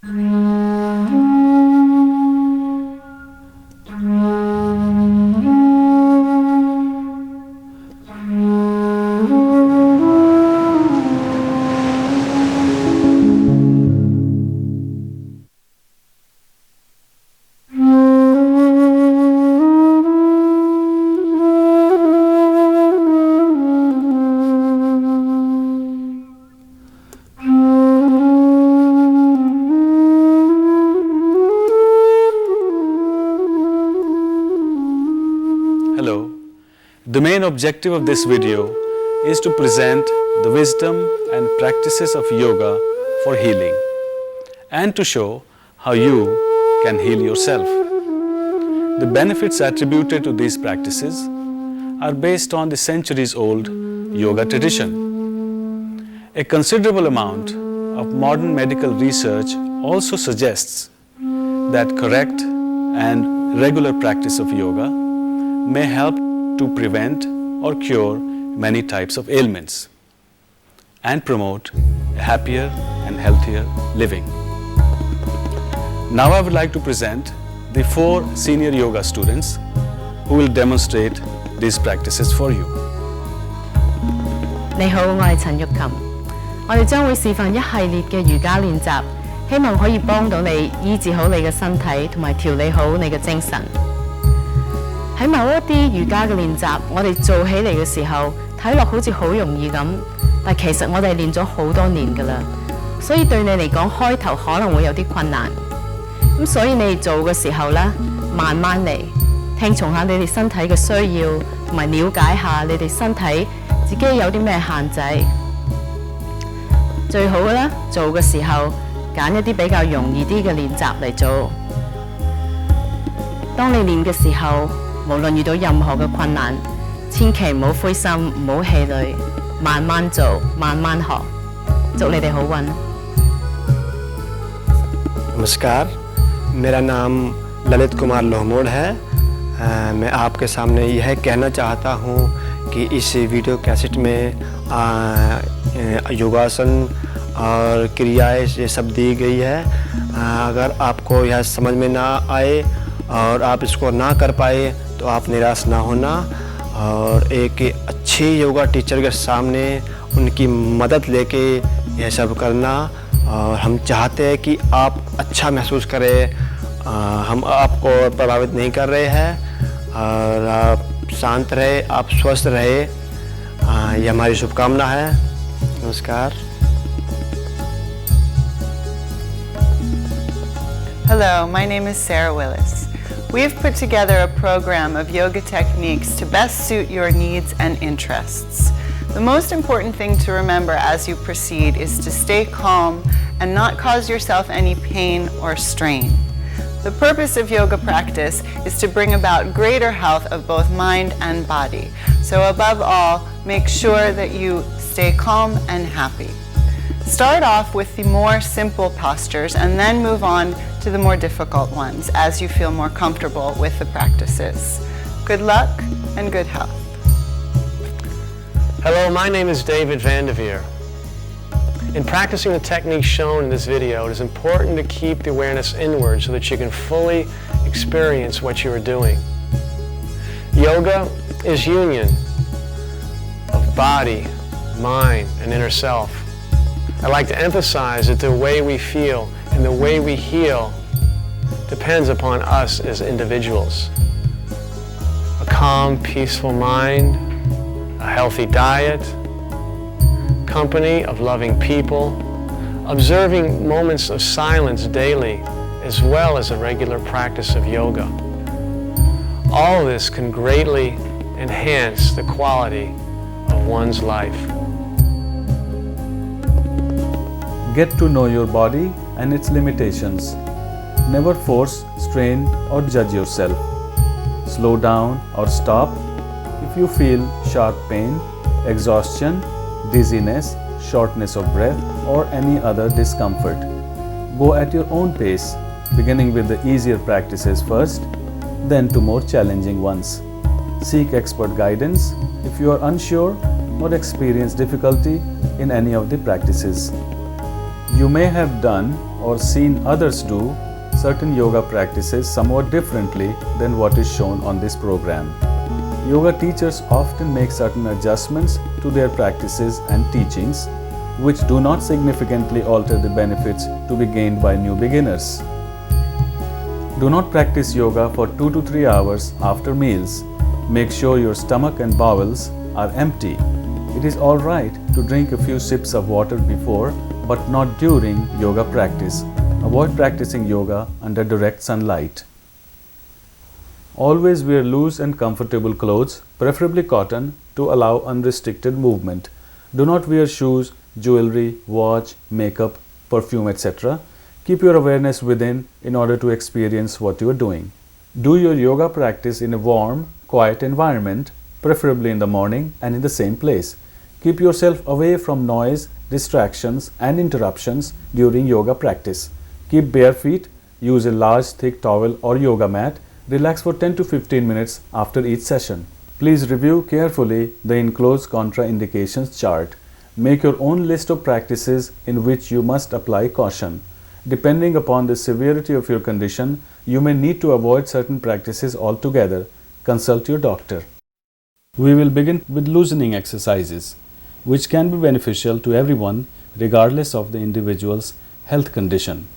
Hello. The main objective of this video is to present the wisdom and practices of yoga for healing and to show how you can heal yourself. The benefits attributed to these practices are based on the centuries-old yoga tradition. A considerable amount of modern medical research also suggests that correct and regular practice of yoga may help to prevent or cure many types of ailments and promote a happier and healthier living. Now I would like to present the 4 senior yoga students who will demonstrate these practices for you. 你好，我係陳玉琴。我哋將會示範一系列嘅瑜伽練習，希望可以幫到你醫治好你嘅身體，同埋調理好你嘅精神。喺某一啲瑜伽嘅練習，我哋做起嚟嘅時候，睇落好似好容易咁，但其實我哋練咗好多年㗎啦，所以對你嚟講開頭可能會有啲困難。咁所以你哋做嘅時候咧，慢慢嚟，聽從下你哋身體嘅需要，同埋了解下你哋身體自己有啲咩限制。最好嘅咧，做嘅時候揀一啲比較容易啲嘅練習嚟做。當你練嘅時候，無論遇到任何嘅困難，千祈唔好灰心，唔好氣餒，慢慢做，慢慢學。祝你哋好運。नमस्कार, मेरा नाम ललित कुमार लोहमोड़ है। मैं आपके सामने यह कहना चाहता हूँ कि इस वीडियो कैसेट में योगासन और क्रियाएं ये सब दी गई है। अगर आपको यह समझ में ना आए और आप इसको ना कर पाए तो आप निराश ना होना और एक अच्छे योगा टीचर के सामने उनकी मदद लेके यह सब करना। और हम चाहते हैं कि आप अच्छा महसूस करें। हम आपको प्रभावित नहीं कर रहे हैं और आप शांत रहे, आप स्वस्थ रहे, ये हमारी शुभकामना है। नमस्कार। Hello, my name is Sarah Willis. We've put together a program of yoga techniques to best suit your needs and interests. The most important thing to remember as you proceed is to stay calm and not cause yourself any pain or strain. The purpose of yoga practice is to bring about greater health of both mind and body. So above all, make sure that you stay calm and happy. Start off with the more simple postures and then move on to the more difficult ones as you feel more comfortable with the practices. Good luck and good health. Hello, my name is David Vanderveer. In practicing the techniques shown in this video, it is important to keep the awareness inward so that you can fully experience what you are doing. Yoga is union of body, mind, and inner self. I like to emphasize that the way we feel and the way we heal depends upon us as individuals. A calm, peaceful mind, a healthy diet, company of loving people, observing moments of silence daily, as well as a regular practice of yoga. All this can greatly enhance the quality of one's life. Get to know your body and its limitations. Never force, strain, or judge yourself. Slow down or stop if you feel sharp pain, exhaustion, dizziness, shortness of breath, or any other discomfort. Go at your own pace, beginning with the easier practices first, then to more challenging ones. Seek expert guidance if you are unsure or experience difficulty in any of the practices. You may have done or seen others do certain yoga practices somewhat differently than what is shown on this program. Yoga teachers often make certain adjustments to their practices and teachings which do not significantly alter the benefits to be gained by new beginners. Do not practice yoga for 2 to 3 hours after meals. Make sure your stomach and bowels are empty. It is all right to drink a few sips of water before, but not during yoga practice. Avoid practicing yoga under direct sunlight. Always wear loose and comfortable clothes, preferably cotton, to allow unrestricted movement. Do not wear shoes, jewelry, watch, makeup, perfume, etc. Keep your awareness within in order to experience what you are doing. Do your yoga practice in a warm, quiet environment, preferably in the morning and in the same place. Keep yourself away from noise, distractions and interruptions during yoga practice. Keep bare feet, use a large thick towel or yoga mat, relax for 10 to 15 minutes after each session. Please review carefully the enclosed contraindications chart. Make your own list of practices in which you must apply caution. Depending upon the severity of your condition, you may need to avoid certain practices altogether. Consult your doctor. We will begin with loosening exercises, which can be beneficial to everyone regardless of the individual's health condition.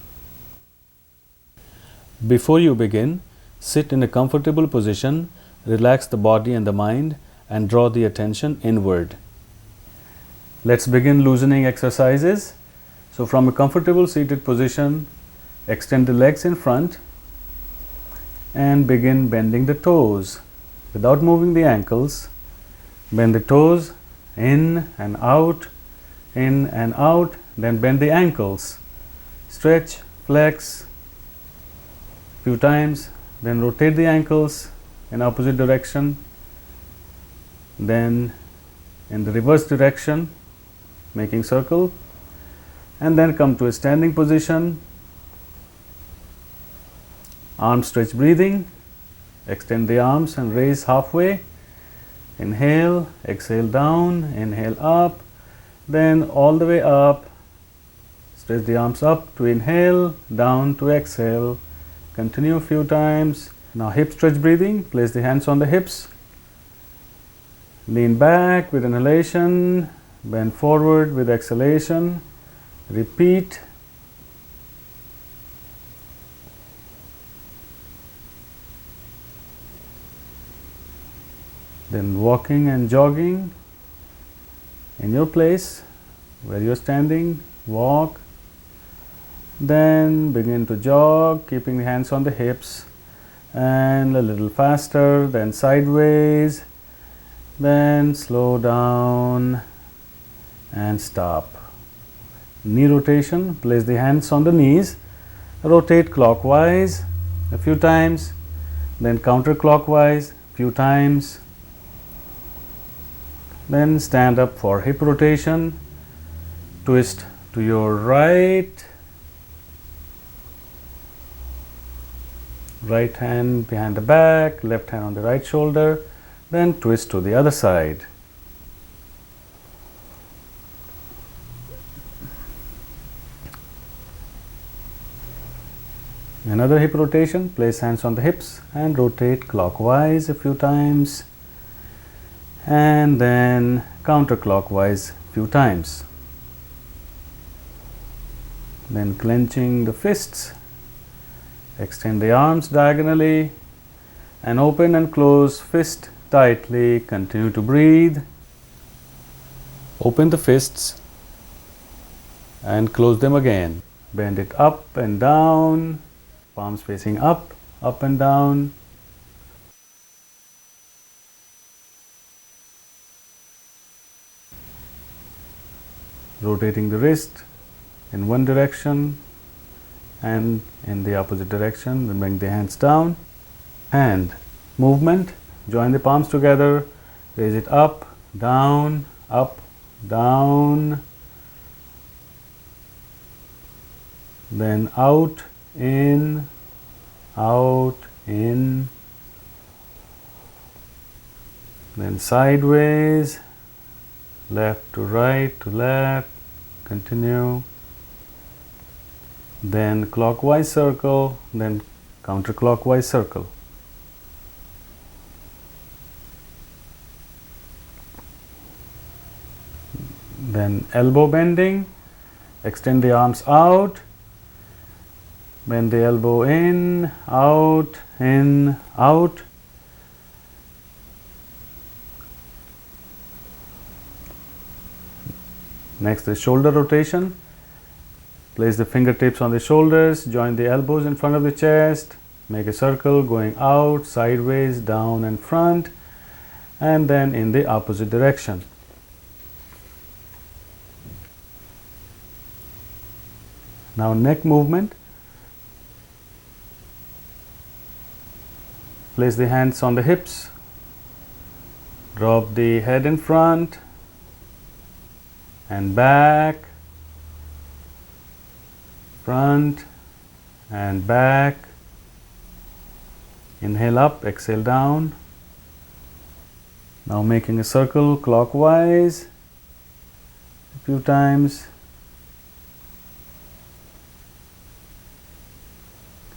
Before you begin, sit in a comfortable position, relax the body and the mind, and draw the attention inward. Let's begin loosening exercises. So from a comfortable seated position, extend the legs in front and begin bending the toes without moving the ankles. Bend the toes in and out, then bend the ankles. Stretch, flex few times, then rotate the ankles in opposite direction, then in the reverse direction, making circle, and then come to a standing position. Arm stretch breathing. Extend the arms and raise halfway. Inhale, exhale down, inhale up, then all the way up. Stretch the arms up to inhale, down to exhale. Continue a few times. Now hip stretch breathing. Place the hands on the hips. Lean back with inhalation, bend forward with exhalation. Repeat. Then walking and jogging in your place where you are standing, walk. Then begin to jog, keeping the hands on the hips, and a little faster, then sideways, then slow down and stop. Knee rotation. Place the hands on the knees, rotate clockwise a few times, then counterclockwise a few times. Then stand up for hip rotation. Twist to your right. Right hand behind the back, left hand on the right shoulder, then twist to the other side. Another hip rotation. Place hands on the hips and rotate clockwise a few times, and then counterclockwise a few times. Then clenching the fists. Extend the arms diagonally and open and close fist tightly. Continue to breathe. Open the fists and close them again. Bend it up and down, palms facing up and down. Rotating the wrist in one direction and in the opposite direction, then bring the hands down. Hand movement. Join the palms together, raise it up, down, then out, in, then sideways, left to right to left. Continue. then clockwise circle, then counterclockwise circle. Then elbow bending, extend the arms out, bend the elbow in, out, out. Next is shoulder rotation. Place the fingertips on the shoulders, join the elbows in front of the chest, make a circle going out, sideways, down and front, and then in the opposite direction. Now neck movement. Place the hands on the hips, drop the head in front and back, front and back. Inhale up, exhale down. Now making a circle clockwise a few times.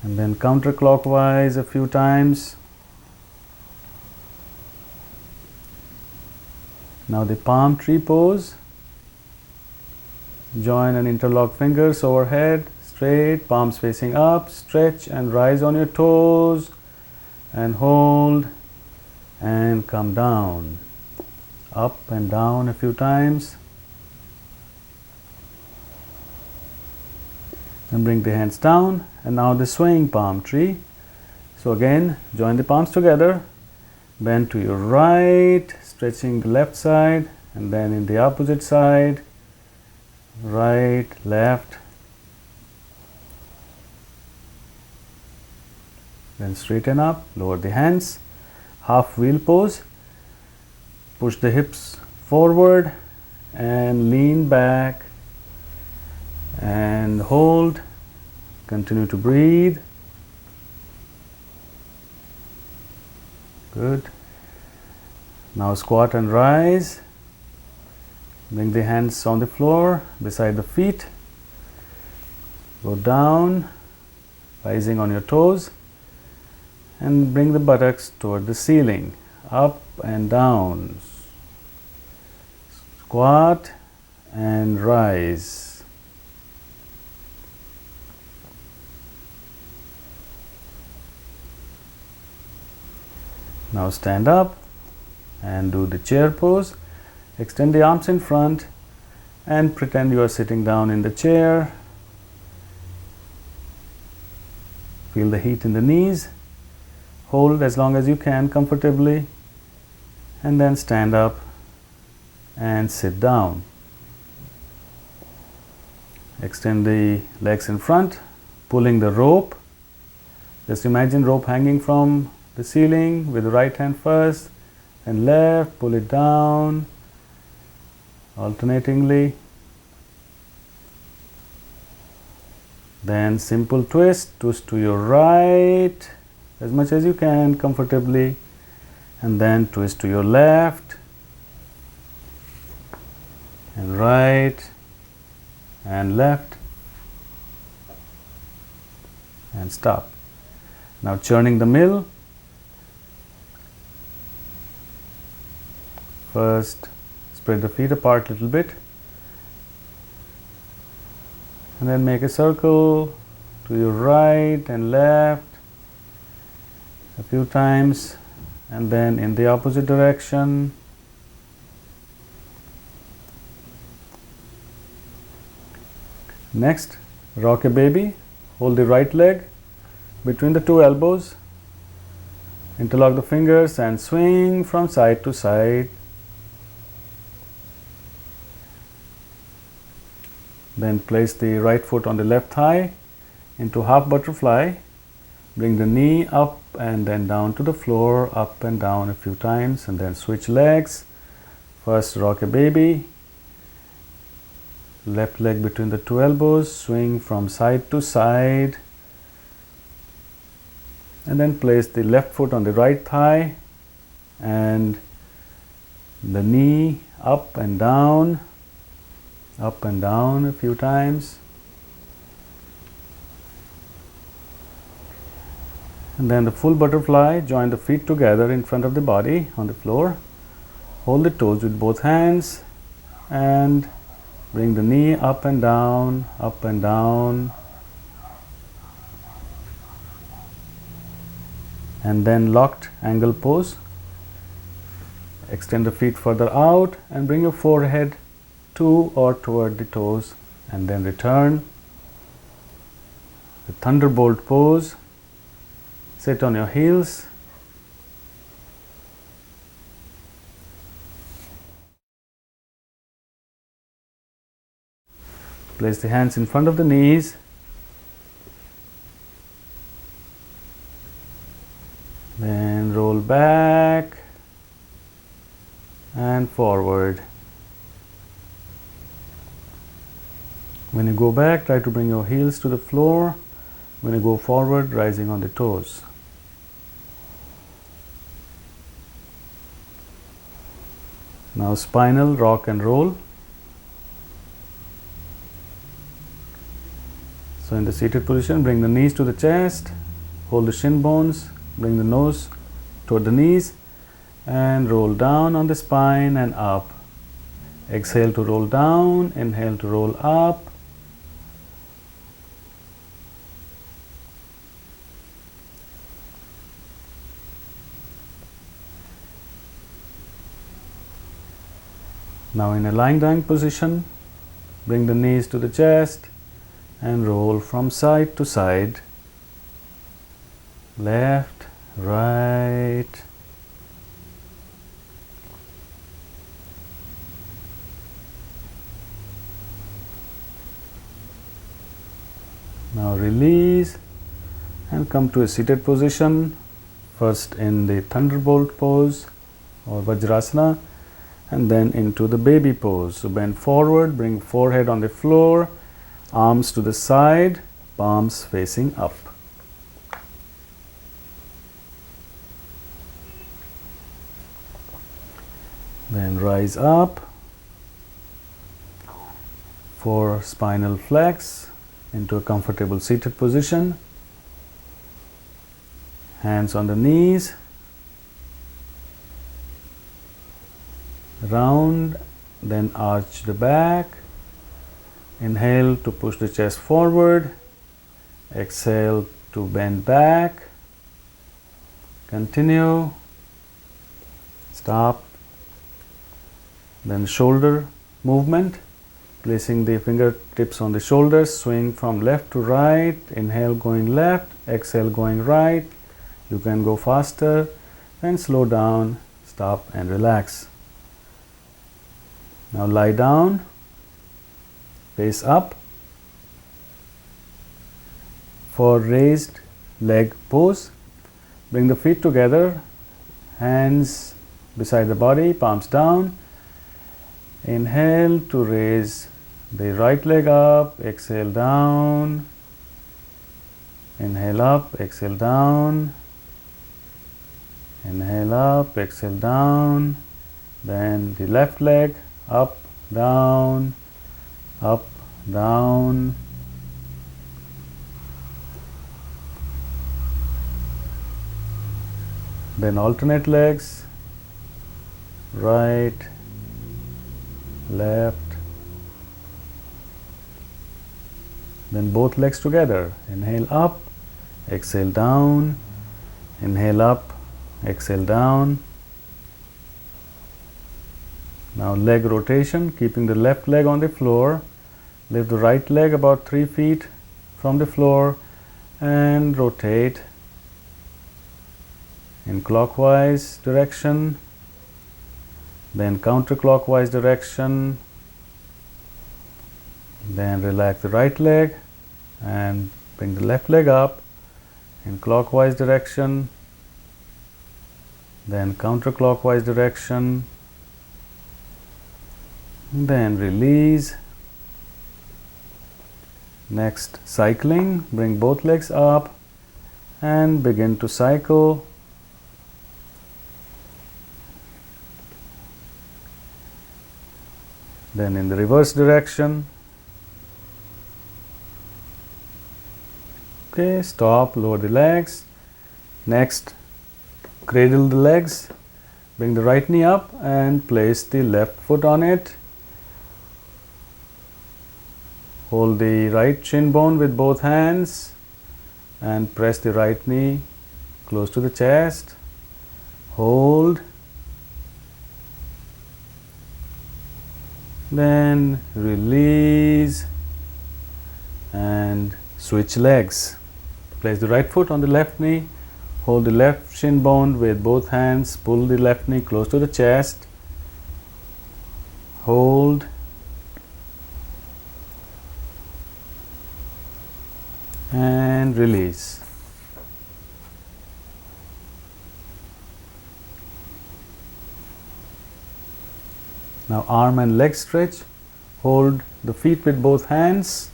And then counterclockwise a few times. Now the palm tree pose. Join and interlock fingers overhead, straight, palms facing up, stretch and rise on your toes and hold and come down. Up and down a few times. And bring the hands down, and now the swaying palm tree. So again, join the palms together, bend to your right, stretching the left side, and then in the opposite side, right, left, then straighten up, lower the hands, half wheel pose, push the hips forward and lean back and hold. Continue to breathe. Good. Now squat and rise. Bring the hands on the floor beside the feet. Go down, rising on your toes, and bring the buttocks toward the ceiling. Up and down. Squat and rise. Now stand up and do the chair pose. Extend the arms in front and pretend you are sitting down in the chair. Feel the heat in the knees. Hold as long as you can comfortably, and then stand up and sit down. Extend the legs in front, pulling the rope. Just imagine rope hanging from the ceiling with the right hand first and left, pull it down alternatingly. Then simple twist to your right as much as you can comfortably, and then twist to your left and right and left and stop. Now churning the mill. First, spread the feet apart a little bit, and then make a circle to your right and left a few times, and then in the opposite direction. Next, rock a baby. Hold the right leg between the two elbows, interlock the fingers and swing from side to side. Then place the right foot on the left thigh into half butterfly. Bring the knee up and then down to the floor, up and down a few times, and then switch legs. First rock a baby. Left leg between the two elbows, swing from side to side. And then place the left foot on the right thigh and the knee up and down a few times. And then the full butterfly, join the feet together in front of the body on the floor. Hold the toes with both hands and bring the knee up and down, up and down. And then locked angle pose. Extend the feet further out and bring your forehead to or toward the toes, and then return. The thunderbolt pose. Sit on your heels. Place the hands in front of the knees. Then roll back and forward. When you go back, try to bring your heels to the floor. When you go forward, rising on the toes. Now spinal rock and roll. So in the seated position, bring the knees to the chest, hold the shin bones, bring the nose toward the knees, and roll down on the spine and up. Exhale to roll down, inhale to roll up. Now in a lying down position, bring the knees to the chest and roll from side to side, left, right. Now release and come to a seated position, first in the thunderbolt pose or Vajrasana, and then into the baby pose. So bend forward, bring forehead on the floor, arms to the side, palms facing up. Then rise up for spinal flex into a comfortable seated position. Hands on the knees. Round, then arch the back. Inhale to push the chest forward. Exhale to bend back. Continue. Stop. Then shoulder movement. Placing the fingertips on the shoulders, swing from left to right. Inhale going left, exhale going right. You can go faster, then slow down, stop and relax. Now lie down, face up for raised leg pose. Bring the feet together, hands beside the body, palms down. Inhale to raise the right leg up, exhale down. Inhale up, exhale down. Inhale up, exhale down. Then the left leg up, down, up, down. Then alternate legs, right, left. Then both legs together. Inhale up, exhale down. Inhale up, exhale down. Now leg rotation, keeping the left leg on the floor. Lift the right leg about 3 feet from the floor and rotate in clockwise direction, then counterclockwise direction. Then relax the right leg and bring the left leg up in clockwise direction, then counterclockwise direction. Then release. Next, cycling. Bring both legs up and begin to cycle. Then in the reverse direction. Okay, stop, lower the legs, Next, cradle the legs, bring the right knee up and place the left foot on it. Hold the right shin bone with both hands and press the right knee close to the chest. Hold. Then release and switch legs. Place the right foot on the left knee. Hold the left shin bone with both hands. Pull the left knee close to the chest. Hold. And release. Now arm and leg stretch. Hold the feet with both hands.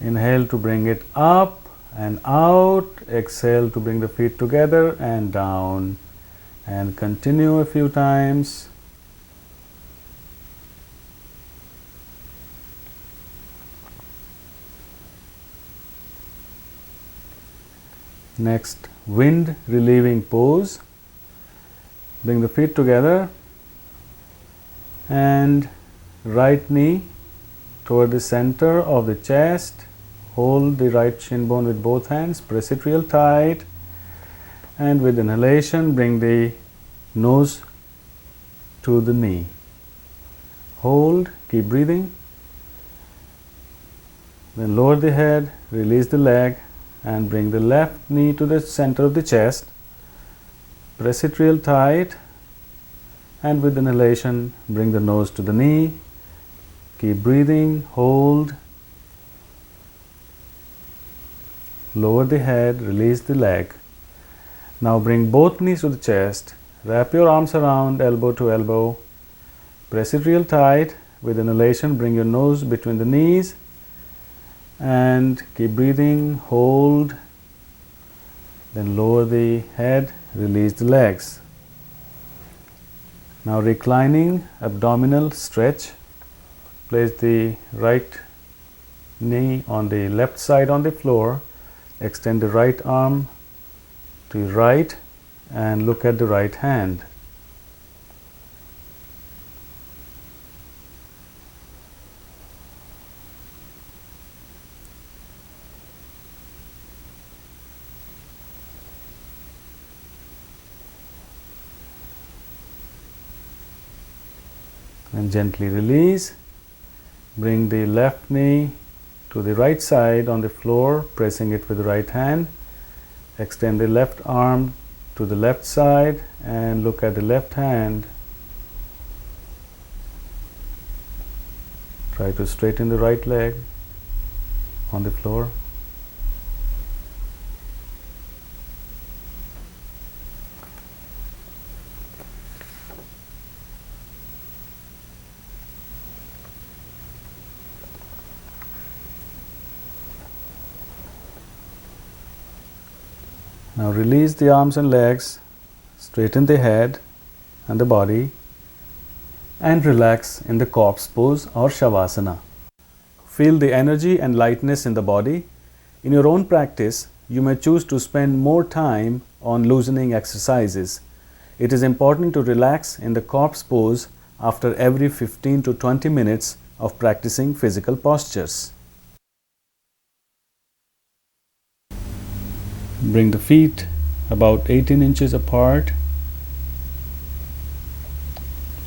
Inhale to bring it up and out. Exhale to bring the feet together and down. And continue a few times. Next, wind relieving pose. Bring the feet together and right knee toward the center of the chest. Hold the right shin bone with both hands, press it real tight, and with inhalation bring the nose to the knee. Hold, keep breathing. Then lower the head, release the leg and bring the left knee to the center of the chest. Press it real tight and with inhalation bring the nose to the knee. Keep breathing, hold. Lower the head, release the leg. Now bring both knees to the chest. Wrap your arms around elbow to elbow. Press it real tight. With inhalation, bring your nose between the knees and keep breathing, hold. Then lower the head, release the legs. Now reclining abdominal stretch. Place the right knee on the left side on the floor. Extend the right arm to your right and look at the right hand. And gently release. Bring the left knee to the right side on the floor, pressing it with the right hand. Extend the left arm to the left side and look at the left hand. Try to straighten the right leg on the floor. Now release the arms and legs, straighten the head and the body, and relax in the corpse pose or Shavasana. Feel the energy and lightness in the body. In your own practice, you may choose to spend more time on loosening exercises. It is important to relax in the corpse pose after every 15 to 20 minutes of practicing physical postures. Bring the feet about 18 inches apart,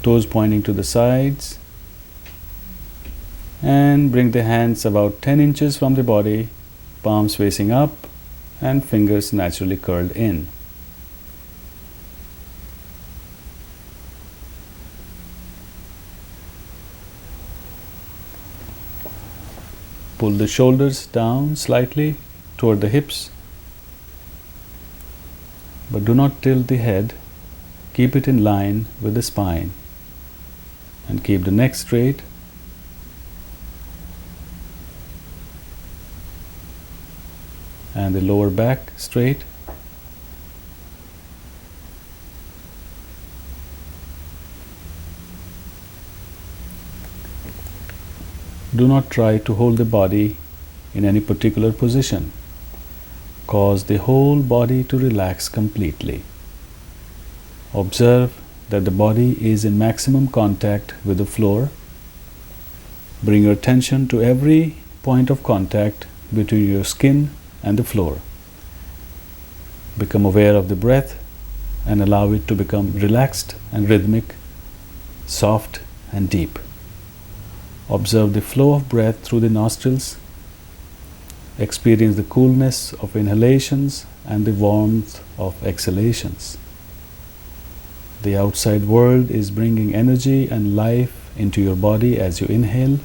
toes pointing to the sides, and bring the hands about 10 inches from the body, palms facing up and fingers naturally curled in. Pull the shoulders down slightly toward the hips, but do not tilt the head. Keep it in line with the spine and keep the neck straight. And the lower back straight. Do not try to hold the body in any particular position. Cause the whole body to relax completely. Observe that the body is in maximum contact with the floor. Bring your attention to every point of contact between your skin and the floor. Become aware of the breath and allow it to become relaxed and rhythmic, soft and deep. Observe the flow of breath through the nostrils. Experience the coolness of inhalations and the warmth of exhalations. The outside world is bringing energy and life into your body as you inhale,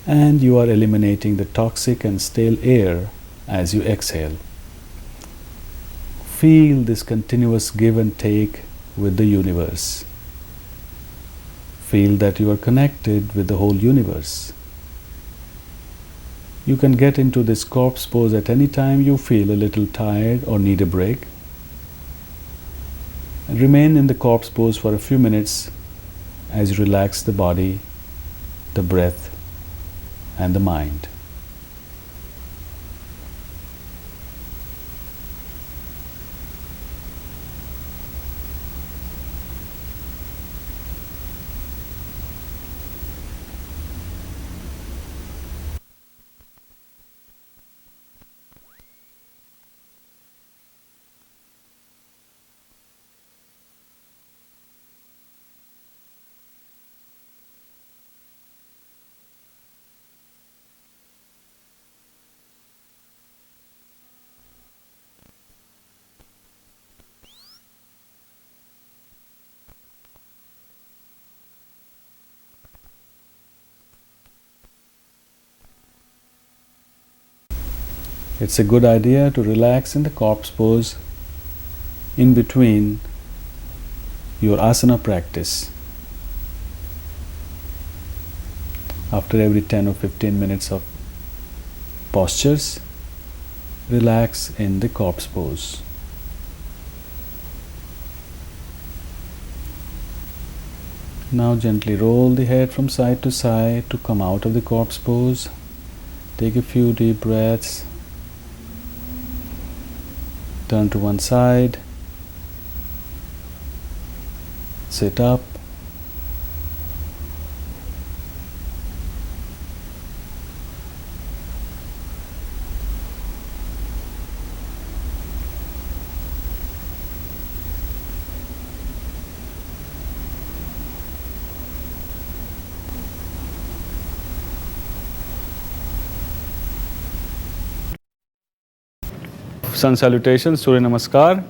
and you are eliminating the toxic and stale air as you exhale. Feel this continuous give and take with the universe. Feel that you are connected with the whole universe. You can get into this corpse pose at any time you feel a little tired or need a break. And remain in the corpse pose for a few minutes as you relax the body, the breath, and the mind. It's a good idea to relax in the corpse pose in between your asana practice. After every 10 or 15 minutes of postures, relax in the corpse pose. Now gently roll the head from side to side to come out of the corpse pose. Take a few deep breaths. Turn to one side. Sit up. Sun salutations, Surya Namaskar.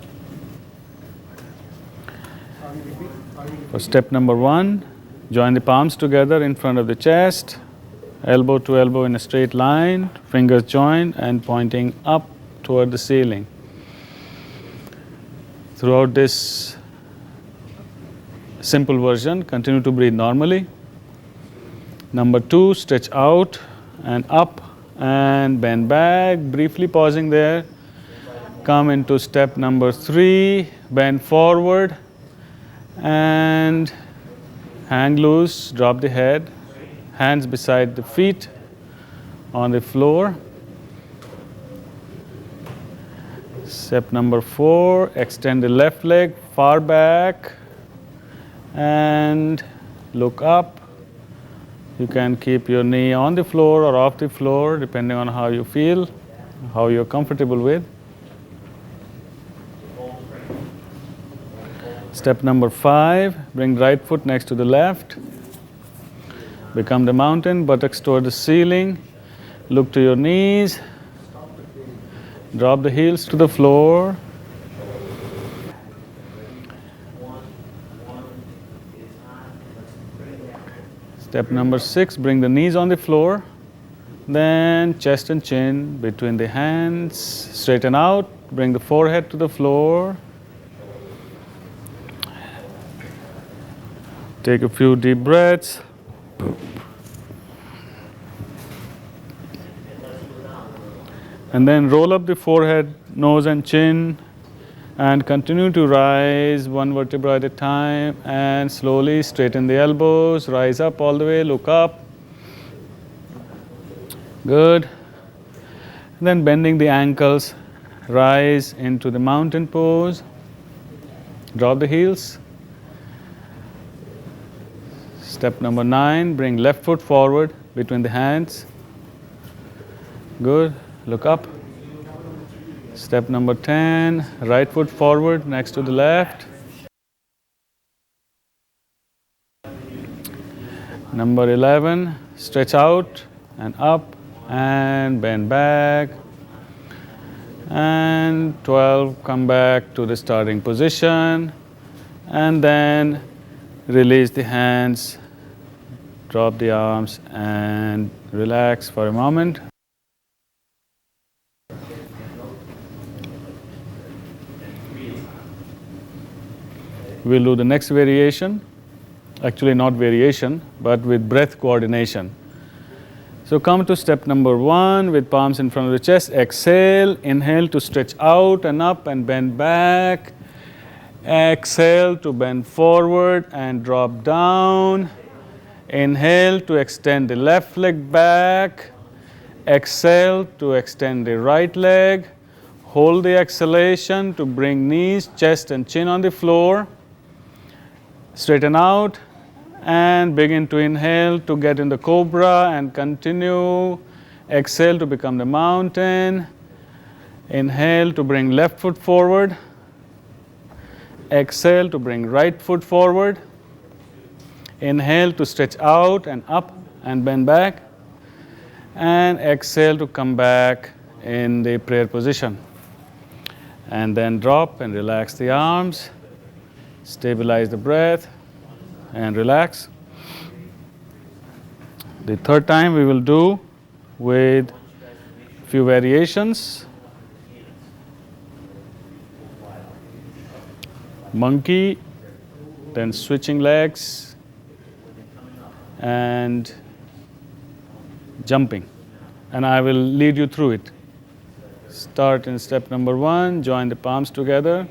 For step number 1, join the palms together in front of the chest, elbow to elbow in a straight line, fingers joined and pointing up toward the ceiling. Throughout this simple version, continue to breathe normally. Number 2, stretch out and up and bend back, briefly pausing there. Come into step number 3, bend forward and hang loose, drop the head, hands beside the feet on the floor. Step number 4, extend the left leg far back and look up. You can keep your knee on the floor or off the floor depending on how you feel, how you're comfortable with. Step number 5, bring right foot next to the left. Become the mountain, buttocks toward the ceiling. Look to your knees. Drop the heels to the floor. Step number 6, bring the knees on the floor. Then chest and chin between the hands. Straighten out, bring the forehead to the floor. Take a few deep breaths. And then roll up the forehead, nose and chin and continue to rise one vertebra at a time and slowly straighten the elbows, rise up all the way, look up. Good. And then bending the ankles rise into the mountain pose. Drop the heels. Step number 9, bring left foot forward between the hands. Good. Look up. Step number 10, right foot forward next to the left. Number 11, stretch out and up and bend back. And 12, come back to the starting position. And then release the hands, drop the arms and relax for a moment. We'll do the next variation, actually not variation, but with breath coordination. So come to step number 1 with palms in front of the chest. Exhale, inhale to stretch out and up and bend back. Exhale to bend forward and drop down. Inhale to extend the left leg back. Exhale to extend the right leg. Hold the exhalation to bring knees, chest and chin on the floor. Straighten out and begin to inhale to get in the cobra and continue. Exhale to become the mountain. Inhale to bring left foot forward. Exhale to bring right foot forward. Inhale to stretch out and up and bend back. And exhale to come back in the prayer position. And then drop and relax the arms. Stabilize the breath and relax. The third time we will do with few variations. Monkey, then switching legs and jumping. And I will lead you through it. Start in step number 1, join the palms together.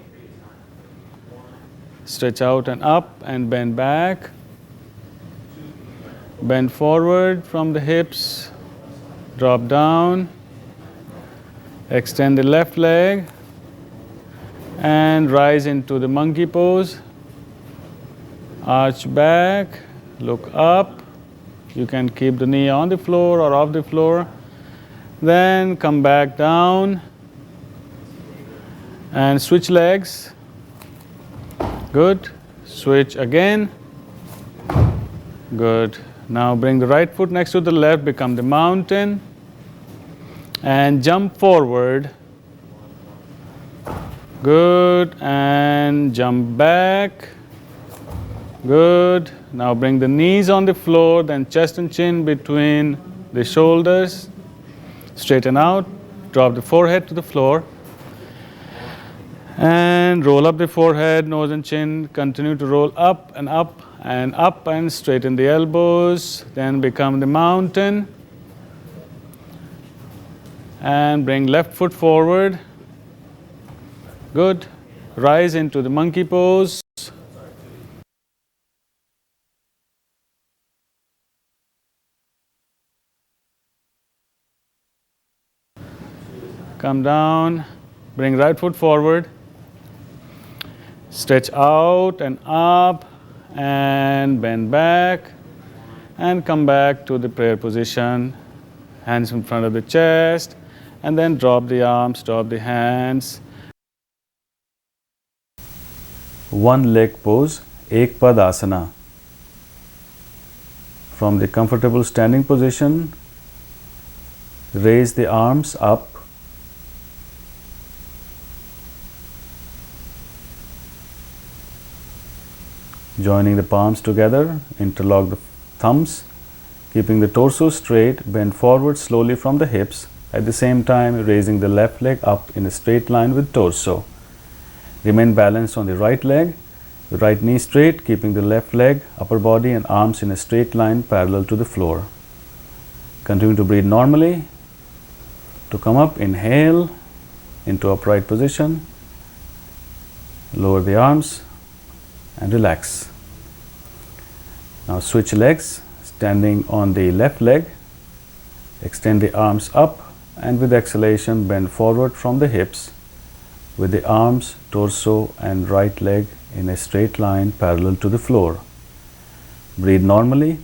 Stretch out and up and bend back. Bend forward from the hips. Drop down. Extend the left leg. And rise into the monkey pose. Arch back. Look up. You can keep the knee on the floor or off the floor. Then come back down. And switch legs. Good. Switch again. Good. Now bring the right foot next to the left, become the mountain. And jump forward. Good. And jump back. Good. Now bring the knees on the floor, then chest and chin between the shoulders. Straighten out. Drop the forehead to the floor. And roll up the forehead, nose and chin. Continue to roll up and up and up and straighten the elbows. Then become the mountain. And bring left foot forward. Good. Rise into the monkey pose. Come down. Bring right foot forward. Stretch out and up and bend back and come back to the prayer position. Hands in front of the chest and then drop the arms, drop the hands. One leg pose, ek pad asana. From the comfortable standing position, raise the arms up. Joining the palms together, interlock the thumbs, keeping the torso straight, bend forward slowly from the hips, at the same time raising the left leg up in a straight line with torso. Remain balanced on the right leg, the right knee straight, keeping the left leg, upper body and arms in a straight line parallel to the floor. Continue to breathe normally. To come up, inhale into upright position, lower the arms and relax. Now switch legs, standing on the left leg, extend the arms up and with exhalation bend forward from the hips, with the arms, torso and right leg in a straight line parallel to the floor. Breathe normally.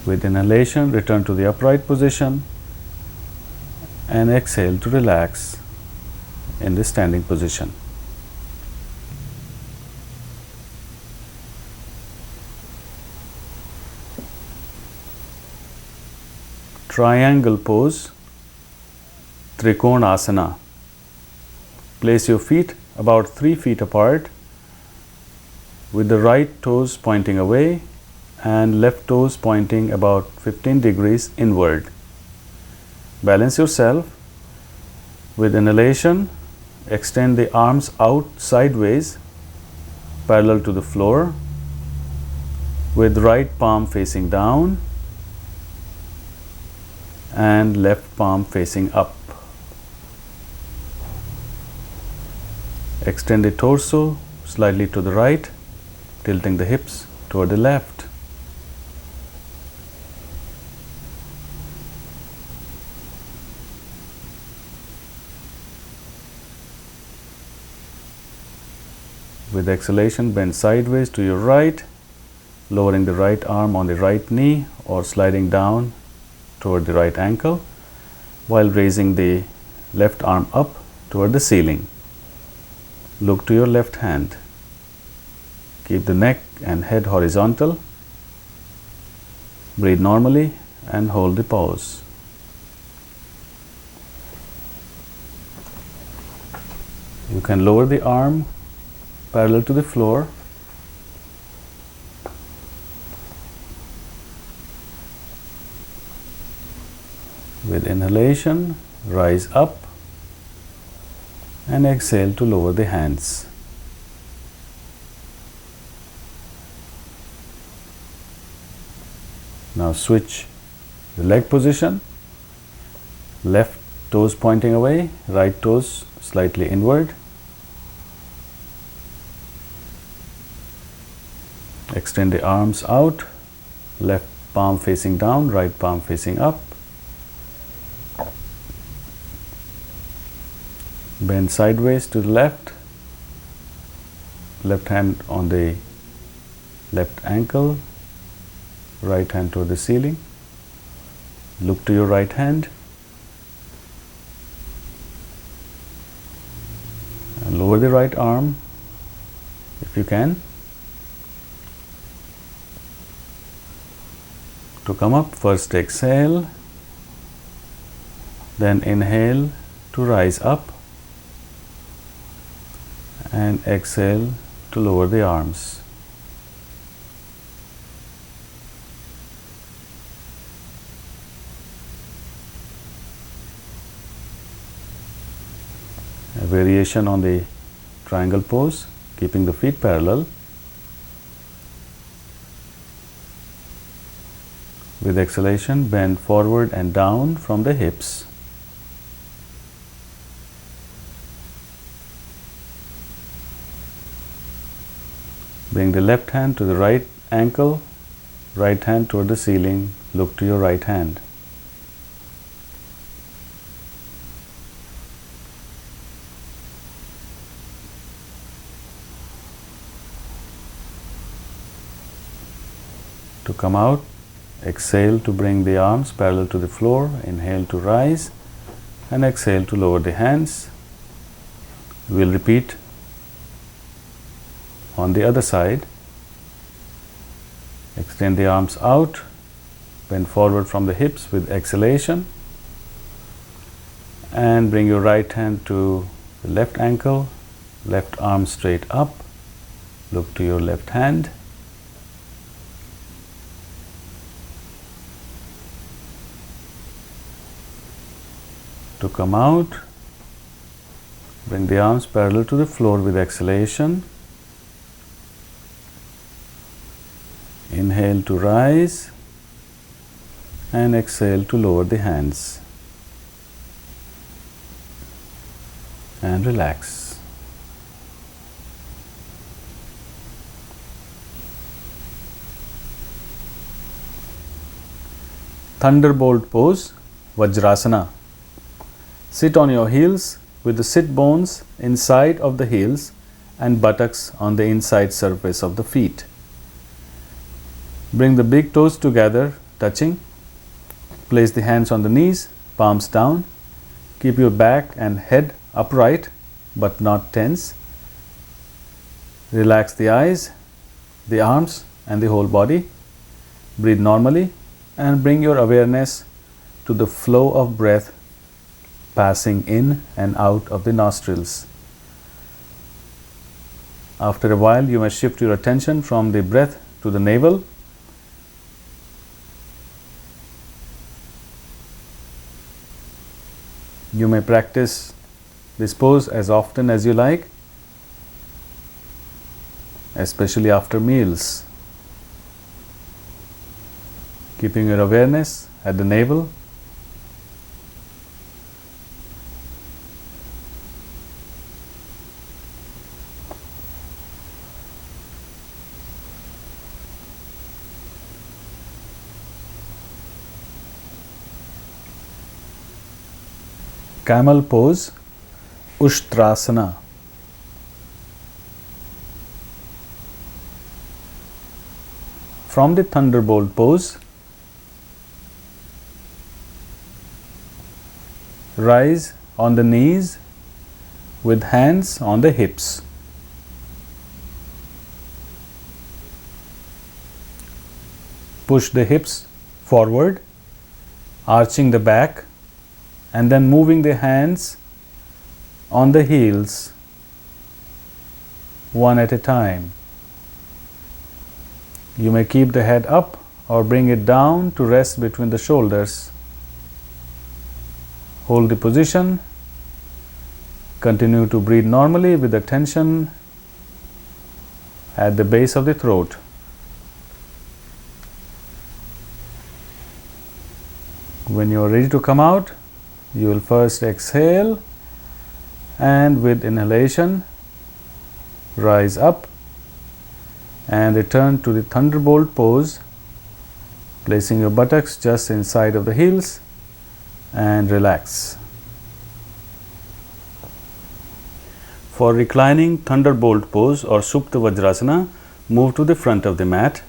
With inhalation, return to the upright position and exhale to relax in the standing position. Triangle pose, Trikona asana. Place your feet about 3 feet apart with the right toes pointing away and left toes pointing about 15 degrees inward. Balance yourself. With inhalation, extend the arms out sideways parallel to the floor with right palm facing down and left palm facing up. Extend the torso slightly to the right, tilting the hips toward the left. With exhalation, bend sideways to your right, lowering the right arm on the right knee or sliding down toward the right ankle while raising the left arm up toward the ceiling. Look to your left hand. Keep the neck and head horizontal. Breathe normally and hold the pose. You can lower the arm parallel to the floor. With inhalation, rise up and exhale to lower the hands. Now switch the leg position. Left toes pointing away, right toes slightly inward. Extend the arms out, left palm facing down, right palm facing up. Bend sideways to the left, left hand on the left ankle, right hand toward the ceiling. Look to your right hand and lower the right arm if you can. To come up, first exhale, then inhale to rise up and exhale to lower the arms. A variation on the triangle pose, keeping the feet parallel. With exhalation, bend forward and down from the hips. Bring the left hand to the right ankle, right hand toward the ceiling. Look to your right hand. To come out, exhale to bring the arms parallel to the floor. Inhale to rise and exhale to lower the hands. We will repeat on the other side. Extend the arms out, bend forward from the hips with exhalation and bring your right hand to the left ankle, left arm straight up. Look to your left hand. To come out, bring the arms parallel to the floor with exhalation. Inhale to rise and exhale to lower the hands and relax. Thunderbolt pose, Vajrasana. Sit on your heels with the sit bones inside of the heels and buttocks on the inside surface of the feet. Bring the big toes together, touching. Place the hands on the knees, palms down. Keep your back and head upright but not tense. Relax the eyes, the arms and the whole body. Breathe normally and bring your awareness to the flow of breath passing in and out of the nostrils. After a while, you may shift your attention from the breath to the navel. You may practice this pose as often as you like, especially after meals. Keeping your awareness at the navel. Camel pose, Ushtrasana. From the Thunderbolt pose, rise on the knees with hands on the hips. Push the hips forward, arching the back, and then moving the hands on the heels one at a time. You may keep the head up or bring it down to rest between the shoulders. Hold the position. Continue to breathe normally with the tension at the base of the throat. When you are ready to come out, you will first exhale and with inhalation rise up and return to the Thunderbolt pose, placing your buttocks just inside of the heels and relax. For reclining Thunderbolt pose or Supta Vajrasana, move to the front of the mat.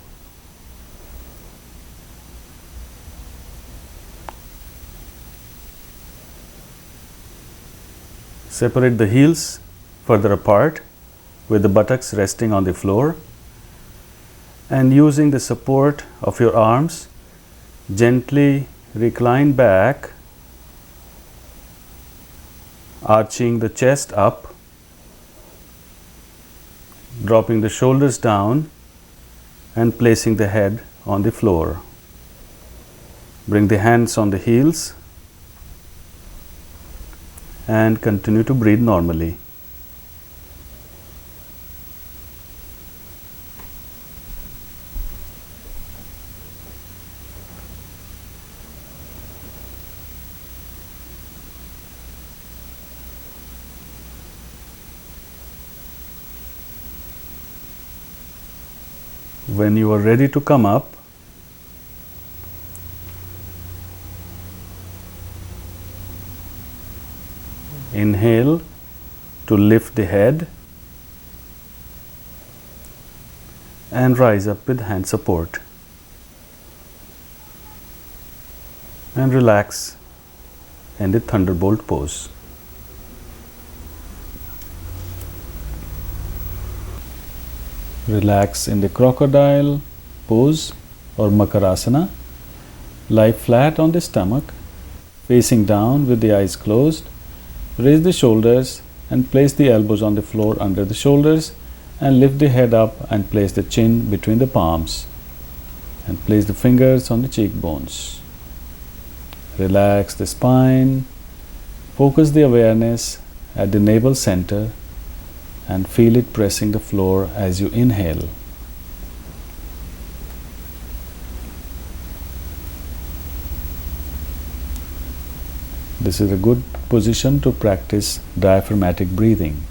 Separate the heels further apart with the buttocks resting on the floor, and using the support of your arms, gently recline back, arching the chest up, dropping the shoulders down and placing the head on the floor. Bring the hands on the heels and continue to breathe normally. When you are ready to come up, inhale to lift the head and rise up with hand support, and relax in the Thunderbolt pose. Relax in the Crocodile pose or Makarasana. Lie flat on the stomach, facing down with the eyes closed. Raise the shoulders and place the elbows on the floor under the shoulders, and lift the head up and place the chin between the palms, and place the fingers on the cheekbones. Relax the spine. Focus the awareness at the navel center and feel it pressing the floor as you inhale. This is a good position to practice diaphragmatic breathing.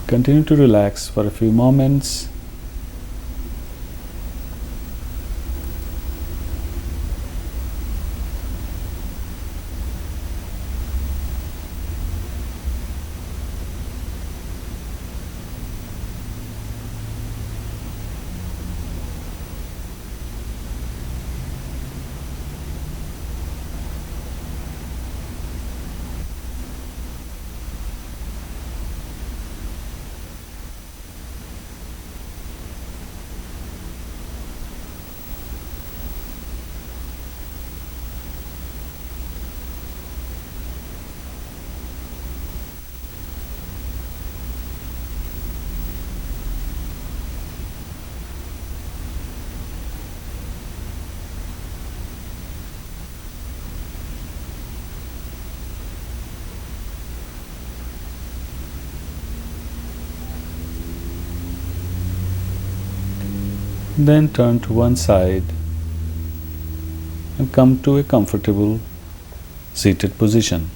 Continue to relax for a few moments. Then turn to one side and come to a comfortable seated position.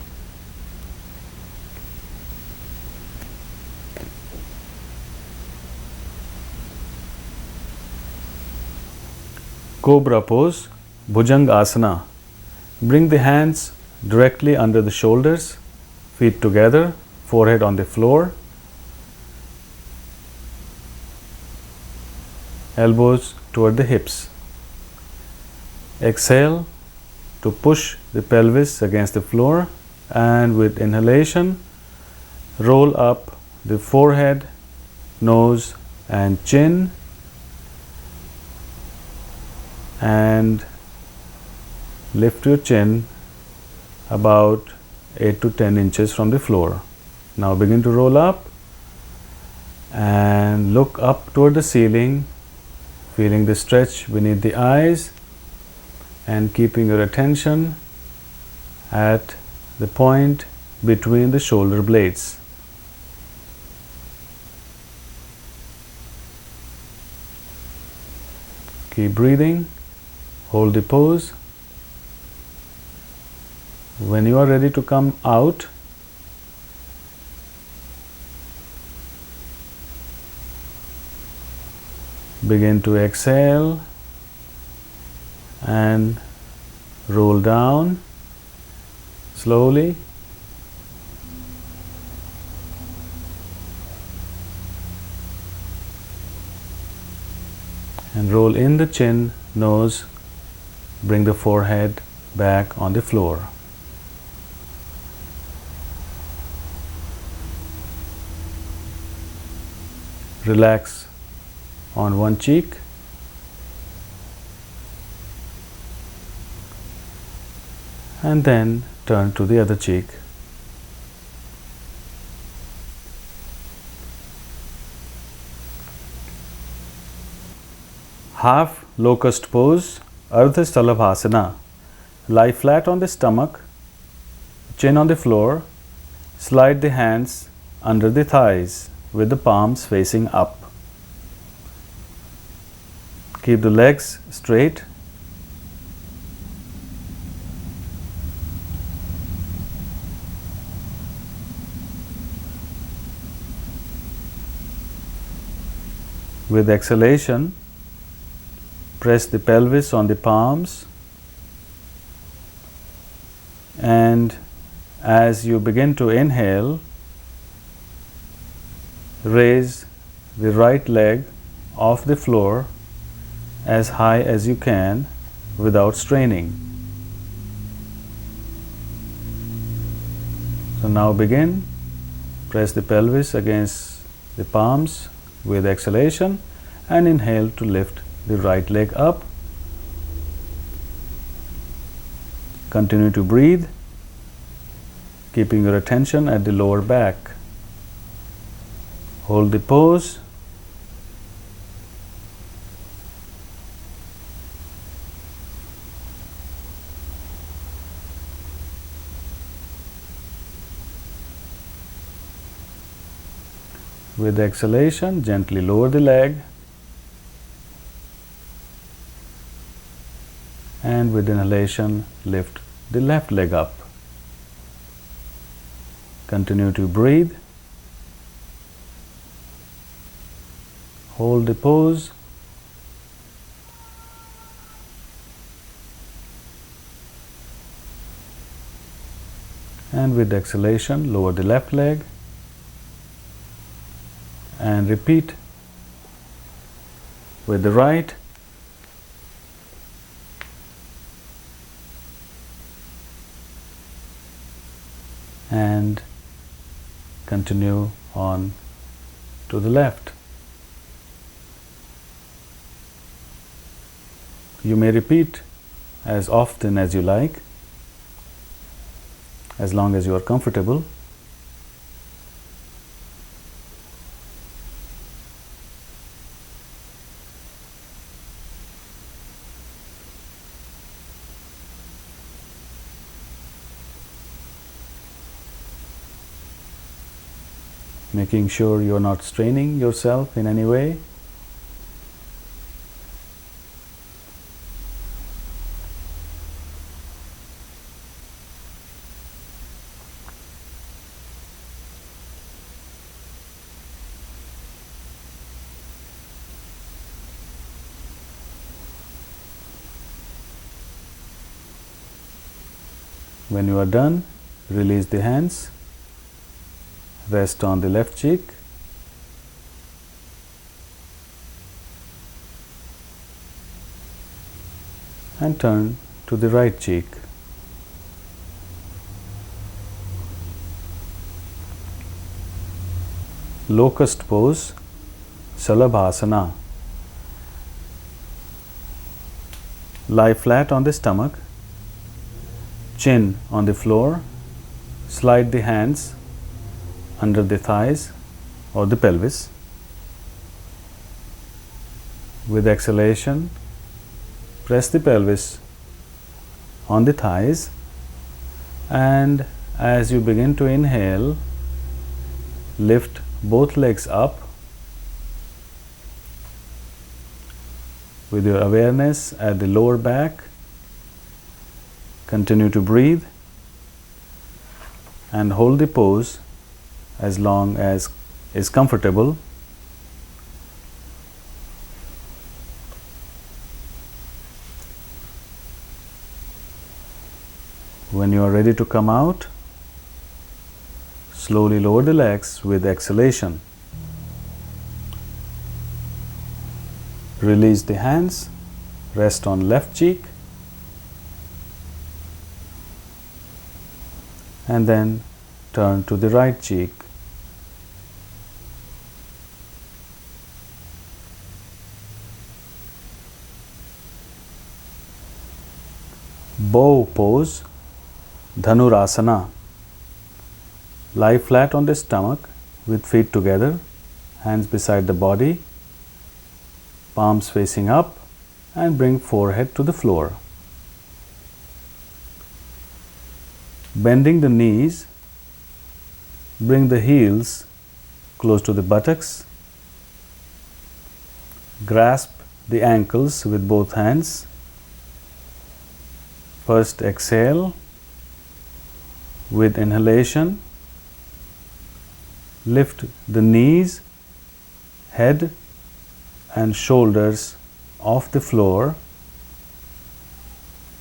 Cobra pose, Bhujanga asana. Bring the hands directly under the shoulders, feet together, forehead on the floor, elbows toward the hips. Exhale to push the pelvis against the floor, and with inhalation, roll up the forehead, nose and chin, and lift your chin about 8 to 10 inches from the floor. Now begin to roll up and look up toward the ceiling, feeling the stretch beneath the eyes and keeping your attention at the point between the shoulder blades. Keep breathing, hold the pose. When you are ready to come out, begin to exhale and roll down slowly. And roll in the chin, nose, bring the forehead back on the floor. Relax on one cheek and then turn to the other cheek. Half locust pose, Ardha Stalabhasana. Lie flat on the stomach, chin on the floor, slide the hands under the thighs with the palms facing up. Keep the legs straight. With exhalation, press the pelvis on the palms, and as you begin to inhale, raise the right leg off the floor as high as you can without straining. So now begin, press the pelvis against the palms with exhalation and inhale to lift the right leg up. Continue to breathe, keeping your attention at the lower back. Hold the pose. With exhalation, gently lower the leg, and with inhalation, lift the left leg up. Continue to breathe. Hold the pose. And with exhalation, lower the left leg and repeat with the right. And continue on to the left. You may repeat as often as you like, as long as you are comfortable. Making sure you are not straining yourself in any way. When you are done, release the hands, rest on the left cheek, and turn to the right cheek. Locust pose, Shalabhasana. Lie flat on the stomach, chin on the floor, slide the hands under the thighs or the pelvis. With exhalation, press the pelvis on the thighs, and as you begin to inhale, lift both legs up with your awareness at the lower back. Continue to breathe and hold the pose as long as is comfortable. When you are ready to come out, slowly lower the legs with exhalation. Release the hands, rest on left cheek, and then turn to the right cheek. Bow pose, Dhanurasana. Lie flat on the stomach with feet together, hands beside the body, palms facing up, and bring forehead to the floor. Bending the knees, bring the heels close to the buttocks. Grasp the ankles with both hands. First exhale. With inhalation, lift the knees, head and shoulders off the floor,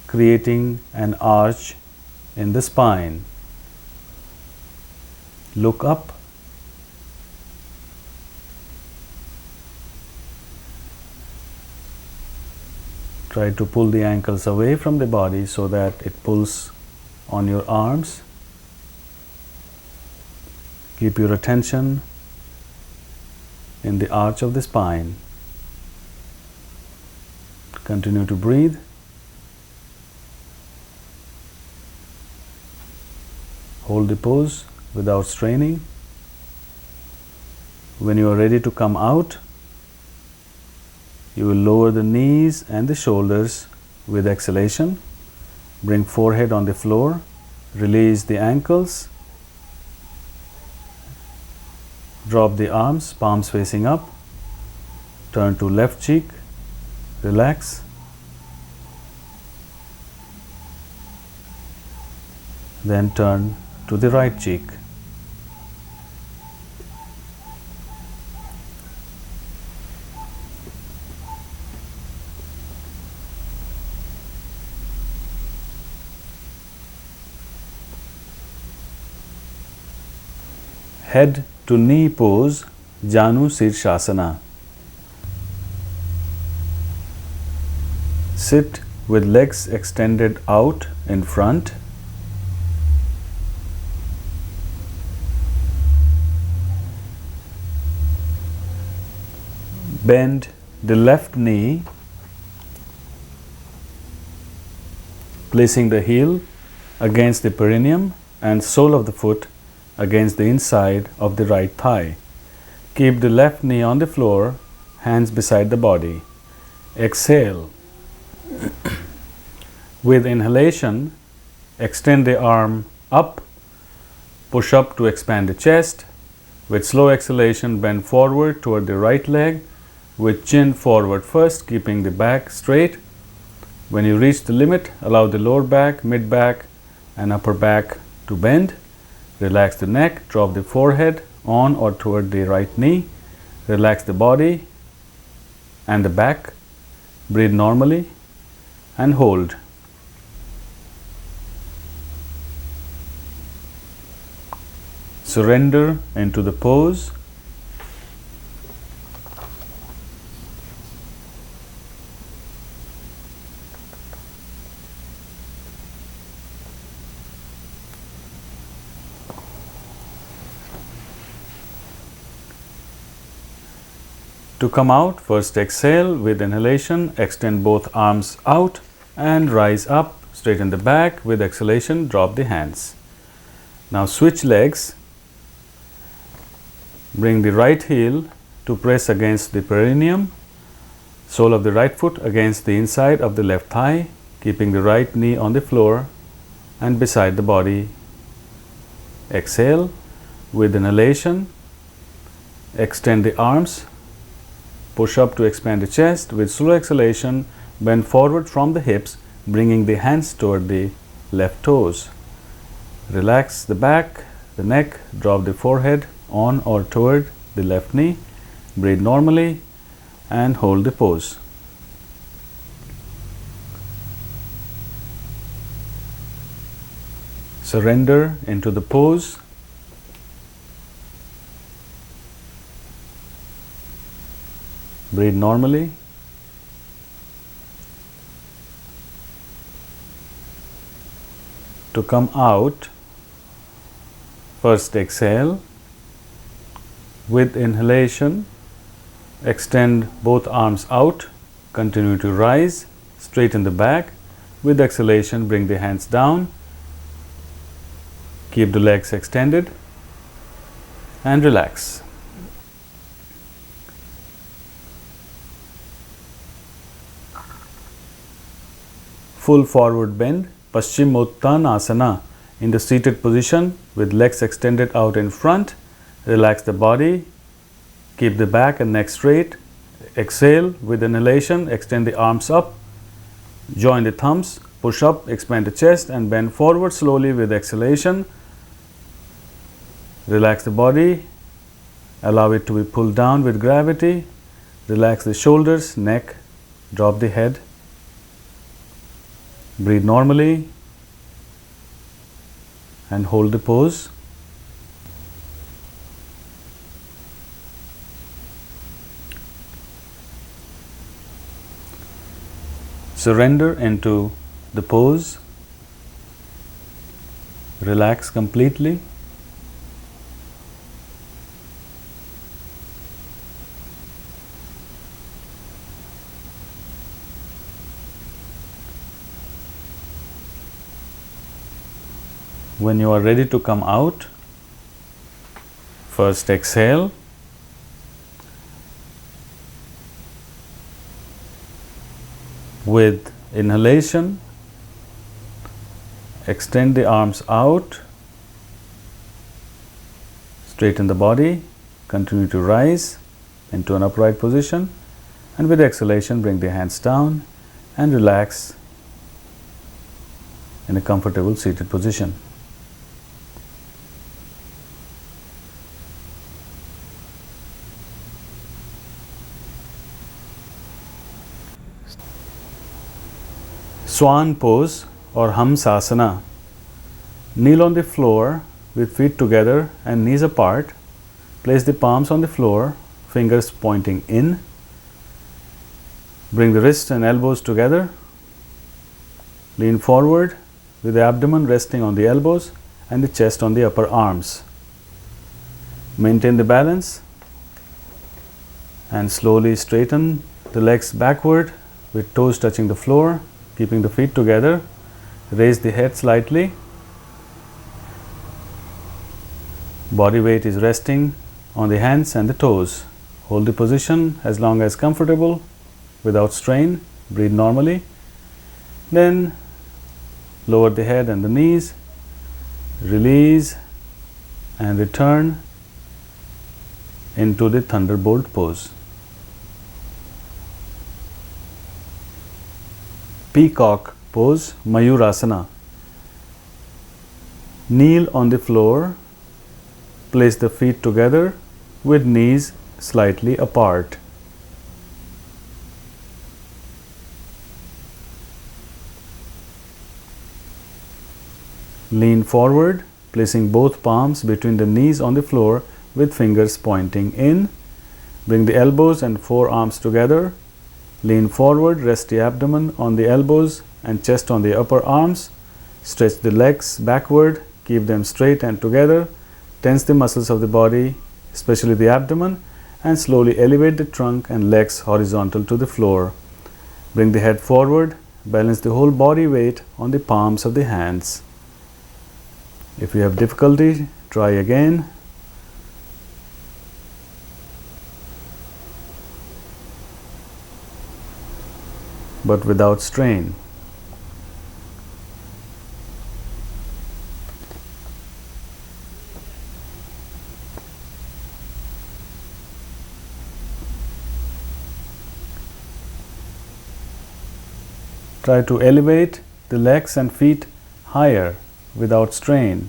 creating an arch in the spine. Look up. Try to pull the ankles away from the body so that it pulls on your arms. Keep your attention in the arch of the spine. Continue to breathe. Hold the pose without straining. When you are ready to come out, you will lower the knees and the shoulders with exhalation. Bring forehead on the floor. Release the ankles. Drop the arms, palms facing up. Turn to left cheek. Relax. Then turn to the right cheek. Head to knee pose, Janu Shirshasana. Sit with legs extended out in front. Bend the left knee, placing the heel against the perineum and sole of the foot against the inside of the right thigh. Keep the left knee on the floor, hands beside the body. Exhale. With inhalation, extend the arm up, push up to expand the chest. With slow exhalation, bend forward toward the right leg with chin forward first, keeping the back straight. When you reach the limit, allow the lower back, mid back, and upper back to bend. Relax the neck, drop the forehead on or toward the right knee. Relax the body and the back. Breathe normally and hold. Surrender into the pose. To come out, first exhale with inhalation, extend both arms out and rise up, straighten the back. With exhalation, drop the hands. Now switch legs. Bring the right heel to press against the perineum, sole of the right foot against the inside of the left thigh, keeping the right knee on the floor and beside the body. Exhale with inhalation, extend the arms, push up to expand the chest. With slow exhalation, bend forward from the hips, bringing the hands toward the left toes. Relax the back, the neck, drop the forehead on or toward the left knee. Breathe normally and hold the pose. Surrender into the pose. Breathe normally. To come out, first exhale. With inhalation, extend both arms out, continue to rise, straighten the back. With exhalation, bring the hands down, keep the legs extended and relax. Full forward bend, Paschimottanasana, in the seated position with legs extended out in front. Relax the body, keep the back and neck straight. Exhale with inhalation, extend the arms up, join the thumbs, push up, expand the chest and bend forward slowly with exhalation. Relax the body, allow it to be pulled down with gravity. Relax the shoulders, neck, drop the head. Breathe normally and hold the pose. Surrender into the pose. Relax completely. When you are ready to come out, first exhale. With inhalation, extend the arms out, straighten the body, continue to rise into an upright position, and with exhalation, bring the hands down and relax in a comfortable seated position. Swan pose or Hamsasana. Kneel on the floor with feet together and knees apart. Place the palms on the floor, fingers pointing in. Bring the wrists and elbows together. Lean forward with the abdomen resting on the elbows and the chest on the upper arms. Maintain the balance and slowly straighten the legs backward with toes touching the floor. Keeping the feet together, raise the head slightly. Body weight is resting on the hands and the toes. Hold the position as long as comfortable without strain. Breathe normally. Then lower the head and the knees. Release and return into the thunderbolt pose. Peacock pose, Mayurasana. Kneel on the floor, place the feet together with knees slightly apart. Lean forward, placing both palms between the knees on the floor with fingers pointing in. Bring the elbows and forearms together. Lean forward, rest the abdomen on the elbows and chest on the upper arms. Stretch the legs backward, keep them straight and together. Tense the muscles of the body, especially the abdomen, and slowly elevate the trunk and legs horizontal to the floor. Bring the head forward, balance the whole body weight on the palms of the hands. If you have difficulty, try again. But without strain. Try to elevate the legs and feet higher without strain.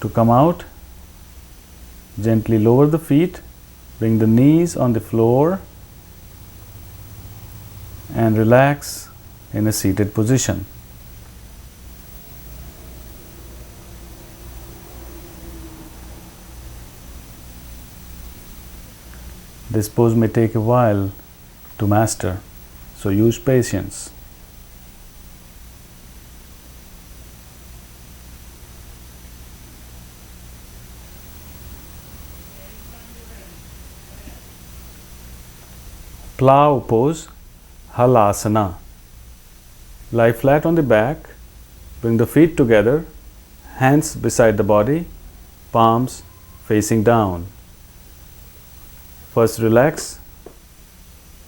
To come out, gently lower the feet, bring the knees on the floor and relax in a seated position. This pose may take a while to master, so use patience. Plow pose, halasana. Lie flat on the back, bring the feet together, hands beside the body, palms facing down. First relax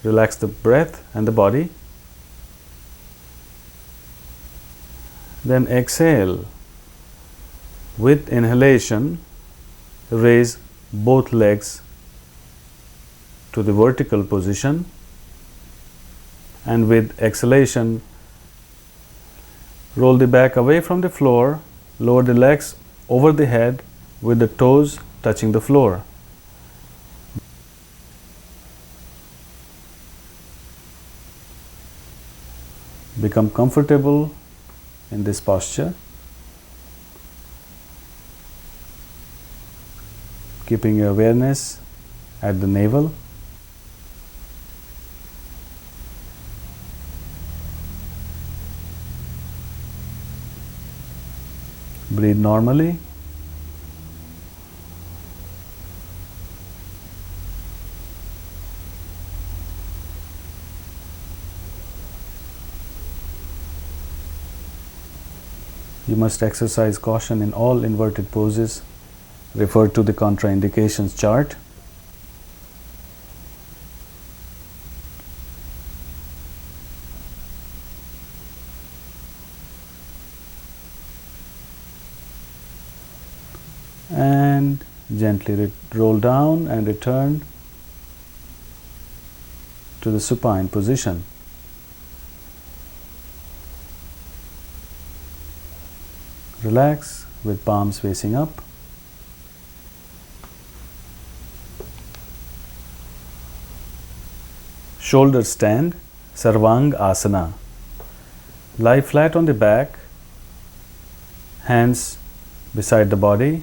the breath and the body. Then exhale. With inhalation, raise both legs to the vertical position, and with exhalation, roll the back away from the floor, lower the legs over the head with the toes touching the floor. Become comfortable in this posture, keeping your awareness at the navel. Breathe normally. You must exercise caution in all inverted poses. Refer to the contraindications chart. And gently roll down and return to the supine position. Relax with palms facing up. Shoulder stand, Sarvang Asana. Lie flat on the back, hands beside the body,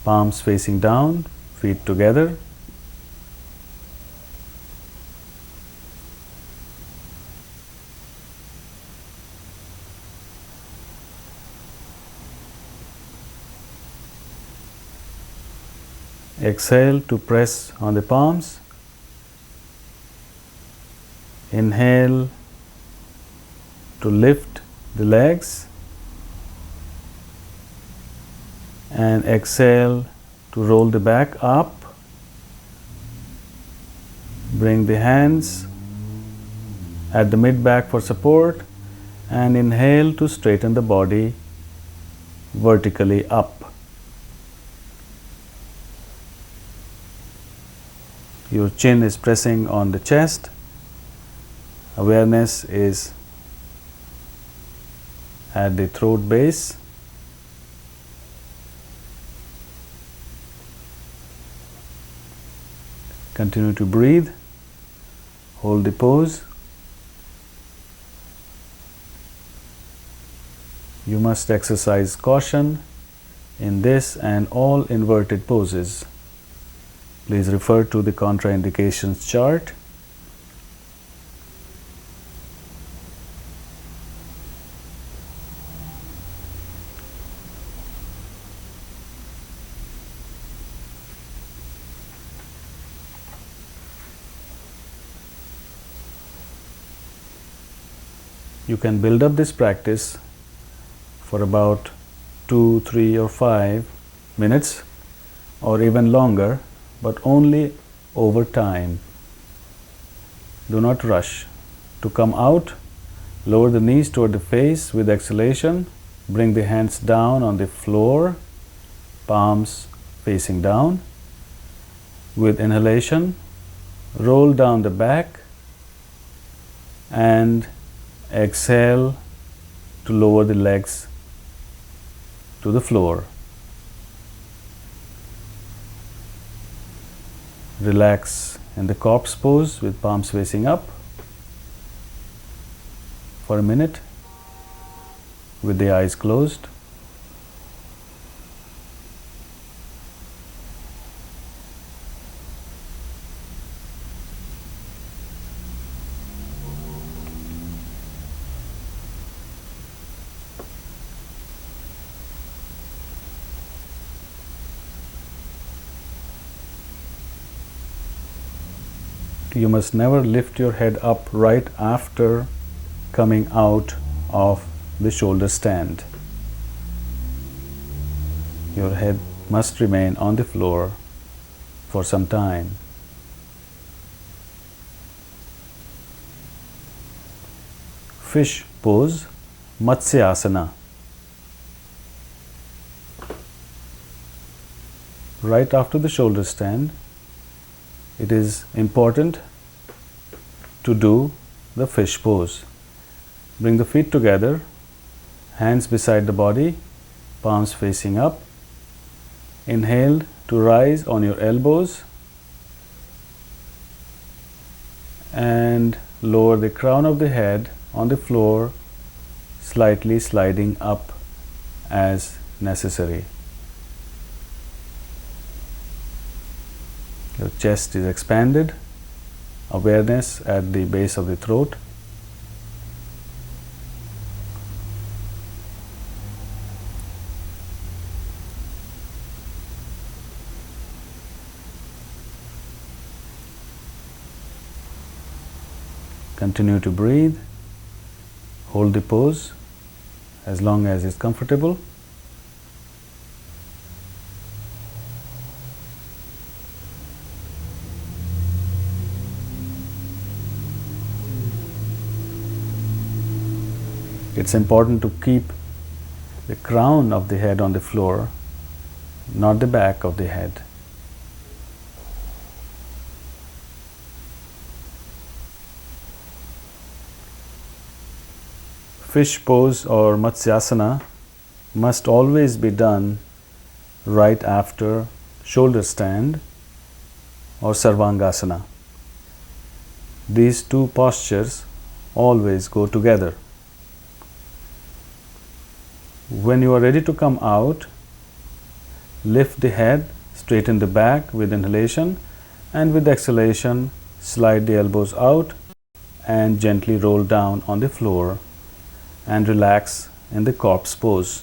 palms facing down, feet together. Exhale to press on the palms. Inhale to lift the legs. And exhale to roll the back up. Bring the hands at the mid-back for support. And inhale to straighten the body vertically up. Your chin is pressing on the chest. Awareness is at the throat base. Continue to breathe. Hold the pose. You must exercise caution in this and all inverted poses. Please refer to the contraindications chart. You can build up this practice for about 2, 3 or 5 minutes or even longer, but only over time. Do not rush. To come out, lower the knees toward the face with exhalation. Bring the hands down on the floor, palms facing down. With inhalation, roll down the back and exhale to lower the legs to the floor. Relax in the corpse pose with palms facing up for a minute with the eyes closed. You must never lift your head up right after coming out of the shoulder stand. Your head must remain on the floor for some time. Fish pose, Matsyasana. Right after the shoulder stand, it is important to do the fish pose. Bring the feet together, hands beside the body, palms facing up. Inhale to rise on your elbows and lower the crown of the head on the floor, slightly sliding up as necessary. Your chest is expanded, awareness at the base of the throat. Continue to breathe. Hold the pose as long as it's comfortable. It's important to keep the crown of the head on the floor, not the back of the head. Fish pose or Matsyasana must always be done right after shoulder stand or Sarvangasana. These two postures always go together. When you are ready to come out, lift the head, straighten the back with inhalation, and with exhalation, slide the elbows out and gently roll down on the floor and relax in the corpse pose.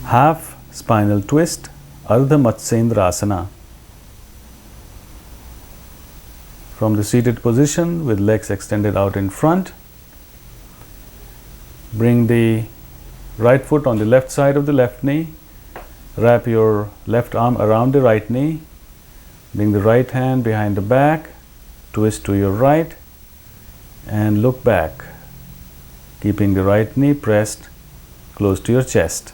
Half spinal twist, Ardha Matsyendrasana. From the seated position with legs extended out in front, bring the right foot on the left side of the left knee, wrap your left arm around the right knee, bring the right hand behind the back, twist to your right and look back, keeping the right knee pressed close to your chest.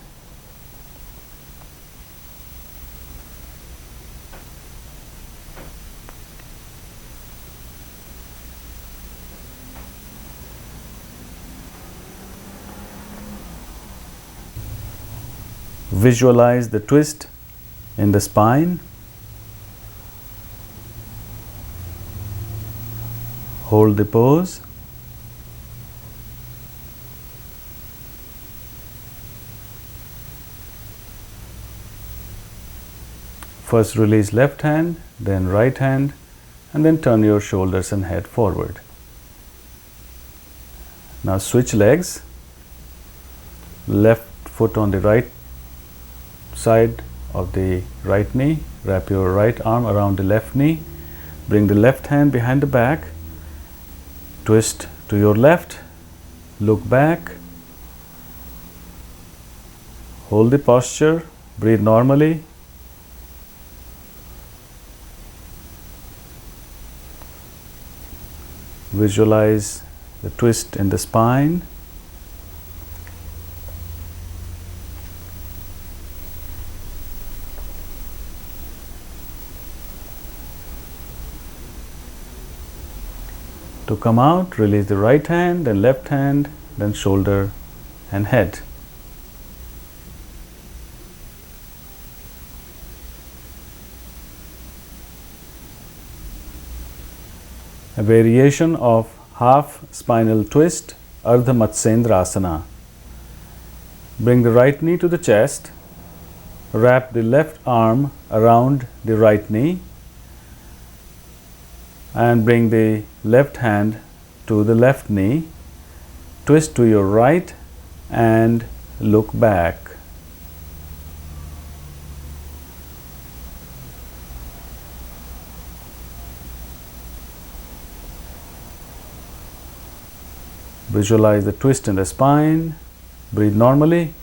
Visualize the twist in the spine. Hold the pose. First release left hand, then right hand, and then turn your shoulders and head forward. Now switch legs. Left foot on the right side of the right knee. Wrap your right arm around the left knee. Bring the left hand behind the back. Twist to your left. Look back. Hold the posture. Breathe normally. Visualize the twist in the spine. To come out, release the right hand, then left hand, then shoulder and head. A variation of half spinal twist, Ardha Matsyendra Asana. Bring the right knee to the chest. Wrap the left arm around the right knee and bring the left hand to the left knee. Twist to your right and look back. Visualize the twist in the spine. Breathe normally.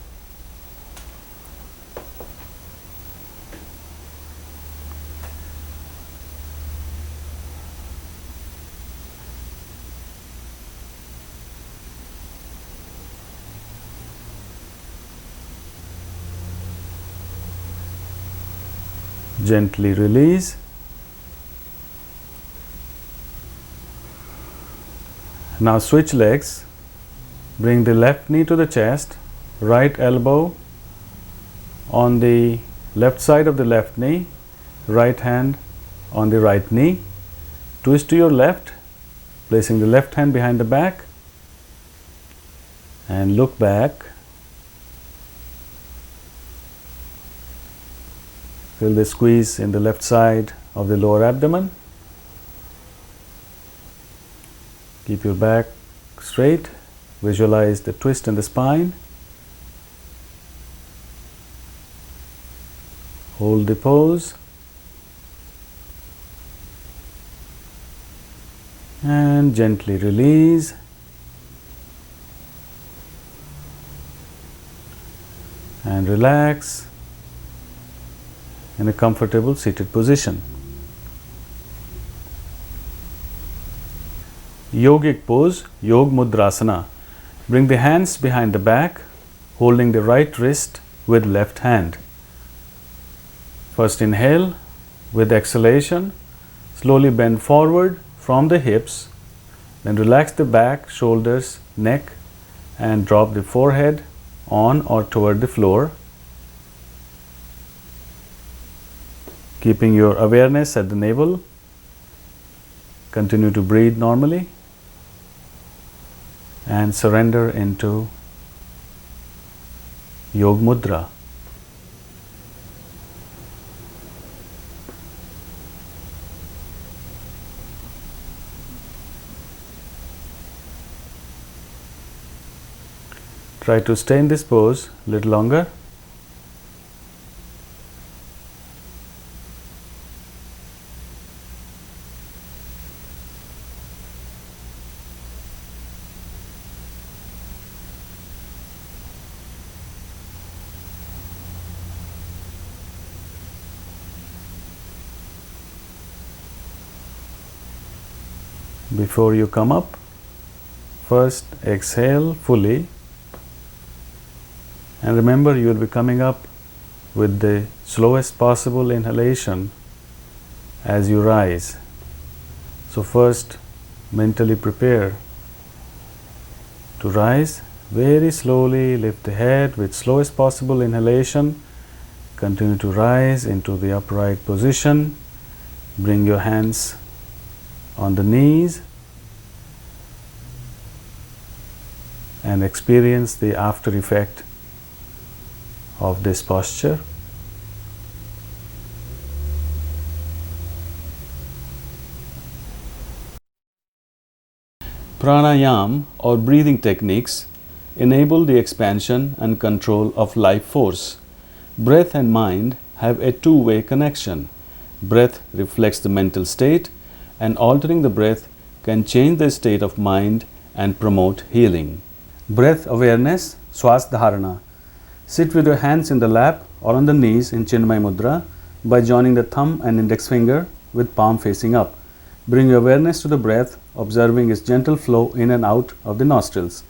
Gently release. Now switch legs. Bring the left knee to the chest, right elbow on the left side of the left knee, right hand on the right knee. Twist to your left, placing the left hand behind the back and look back. Feel the squeeze in the left side of the lower abdomen. Keep your back straight. Visualize the twist in the spine. Hold the pose. And gently release. And relax in a comfortable seated position. Yogic pose, Yog Mudrasana. Bring the hands behind the back, holding the right wrist with left hand. First inhale. With exhalation, slowly bend forward from the hips. Then relax the back, shoulders, neck, and drop the forehead on or toward the floor. Keeping your awareness at the navel. Continue to breathe normally and surrender into Yog Mudra. Try to stay in this pose a little longer. Before you come up, first exhale fully, and remember you will be coming up with the slowest possible inhalation as you rise. So first mentally prepare to rise very slowly. Lift the head with slowest possible inhalation Continue to rise into the upright position. Bring your hands on the knees and experience the after effect of this posture. Pranayama or breathing techniques enable the expansion and control of life force. Breath and mind have a two-way connection. Breath reflects the mental state, and altering the breath can change the state of mind and promote healing. Breath awareness, Swas Dharana. Sit with your hands in the lap or on the knees in Chinmay Mudra by joining the thumb and index finger with palm facing up. Bring your awareness to the breath, observing its gentle flow in and out of the nostrils.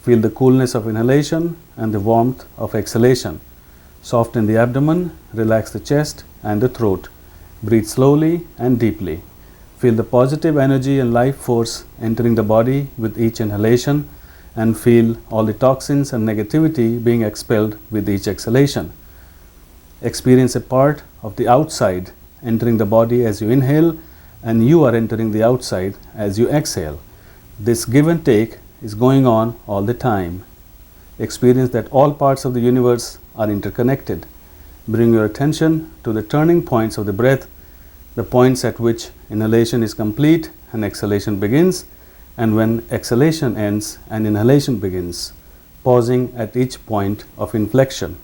Feel the coolness of inhalation and the warmth of exhalation. Soften the abdomen, relax the chest and the throat. Breathe slowly and deeply. Feel the positive energy and life force entering the body with each inhalation, and feel all the toxins and negativity being expelled with each exhalation. Experience a part of the outside entering the body as you inhale, and you are entering the outside as you exhale. This give and take is going on all the time. Experience that all parts of the universe are interconnected. Bring your attention to the turning points of the breath, the points at which inhalation is complete and exhalation begins, and when exhalation ends and inhalation begins, pausing at each point of inflection.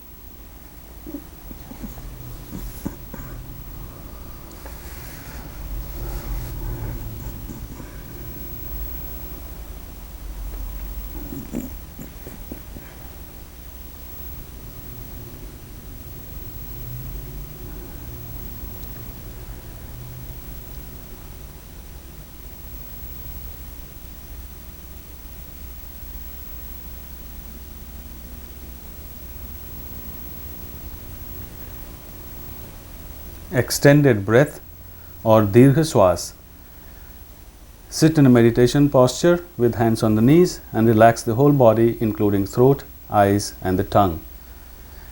Extended breath or Dirgha Swas. Sit in a meditation posture with hands on the knees and relax the whole body, including throat, eyes and the tongue.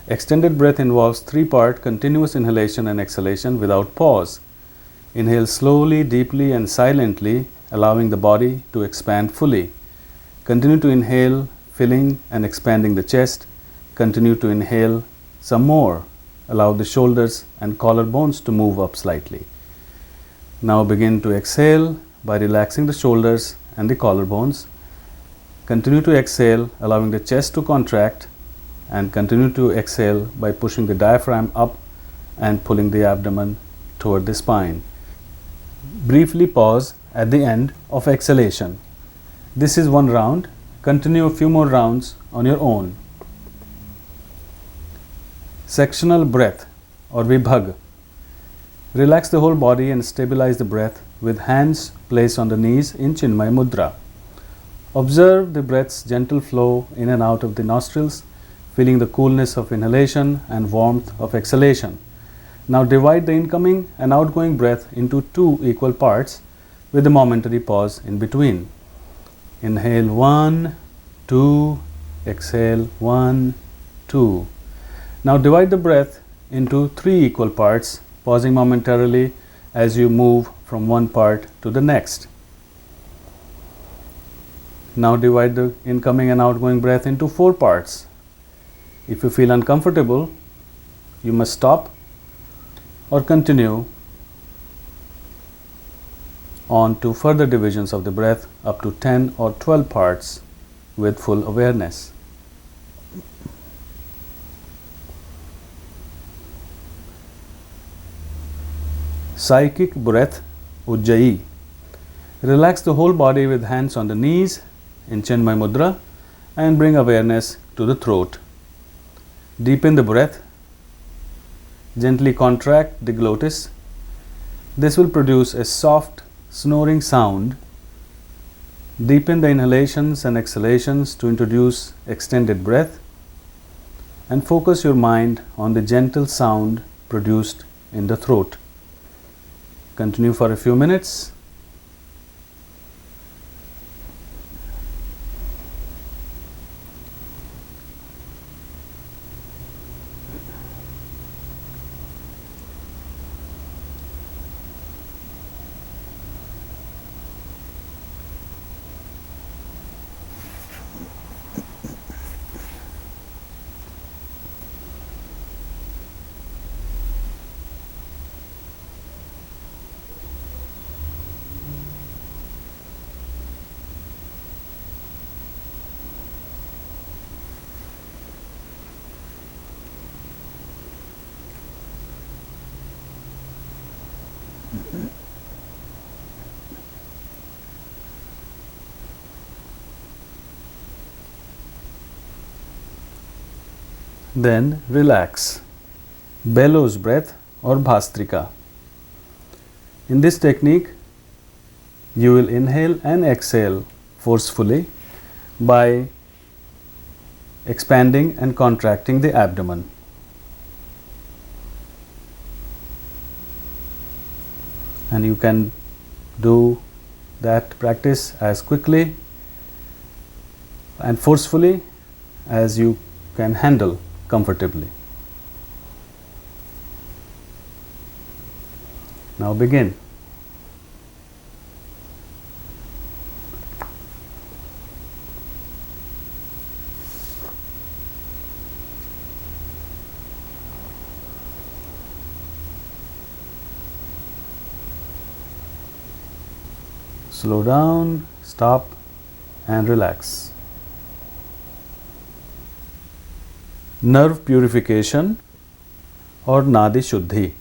Extended breath involves three-part continuous inhalation and exhalation without pause. Inhale slowly, deeply and silently, allowing the body to expand fully. Continue to inhale, filling and expanding the chest. Continue to inhale some more. Allow the shoulders and collarbones to move up slightly. Now begin to exhale by relaxing the shoulders and the collarbones. Continue to exhale, allowing the chest to contract, and continue to exhale by pushing the diaphragm up and pulling the abdomen toward the spine. Briefly pause at the end of exhalation. This is one round. Continue a few more rounds on your own. Sectional breath or Vibhag. Relax the whole body and stabilize the breath with hands placed on the knees in Chinmay Mudra. Observe the breath's gentle flow in and out of the nostrils, feeling the coolness of inhalation and warmth of exhalation. Now divide the incoming and outgoing breath into two equal parts with a momentary pause in between. Inhale 1, 2, exhale 1, 2. Now divide the breath into three equal parts, pausing momentarily as you move from one part to the next. Now divide the incoming and outgoing breath into four parts. If you feel uncomfortable, you must stop or continue on to further divisions of the breath up to 10 or 12 parts with full awareness. Psychic breath, Ujjayi. Relax the whole body with hands on the knees in Chinmay Mudra and bring awareness to the throat. Deepen the breath. Gently contract the glottis. This will produce a soft snoring sound. Deepen the inhalations and exhalations to introduce extended breath, and focus your mind on the gentle sound produced in the throat. Continue for a few minutes. Then relax. Bellows breath or Bhastrika. In this technique, you will inhale and exhale forcefully by expanding and contracting the abdomen. And you can do that practice as quickly and forcefully as you can handle comfortably. Now begin. Slow down, stop and relax. Nerve purification or Nadi Shuddhi,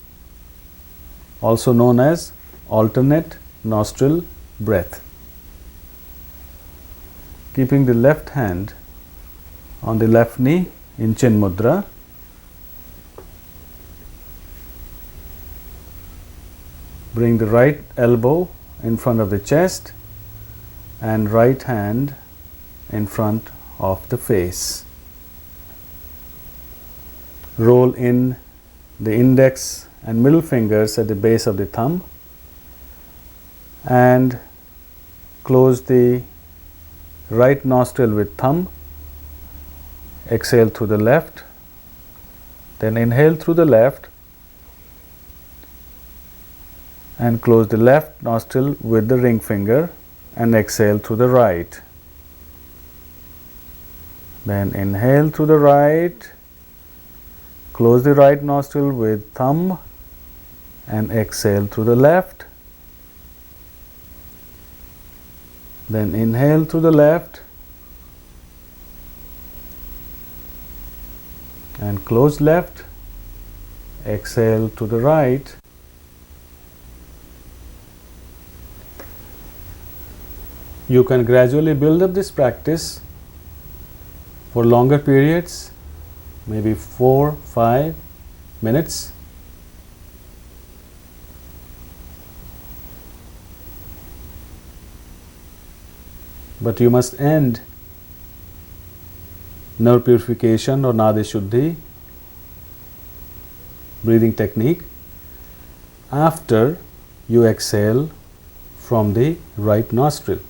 also known as alternate nostril breath. Keeping the left hand on the left knee in Chin Mudra, bring the right elbow in front of the chest and right hand in front of the face. Roll in the index and middle fingers at the base of the thumb and close the right nostril with thumb. Exhale through the left, then inhale through the left and close the left nostril with the ring finger and exhale through the right. Then inhale through the right, close the right nostril with thumb and exhale through the left. Then inhale through the left and close left, exhale to the right. You can gradually build up this practice for longer periods, maybe 4-5 minutes. But you must end nerve purification or Nadi Shuddhi breathing technique after you exhale from the right nostril,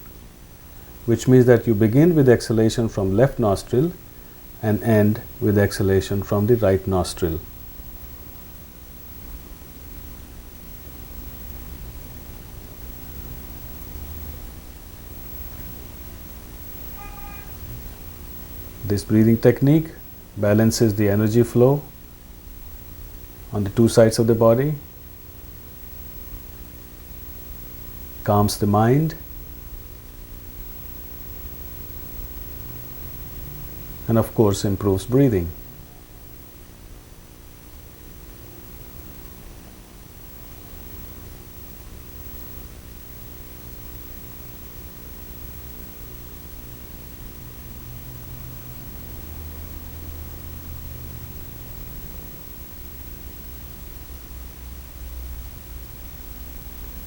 which means that you begin with exhalation from left nostril and end with exhalation from the right nostril. This breathing technique balances the energy flow on the two sides of the body, calms the mind, and of course improves breathing.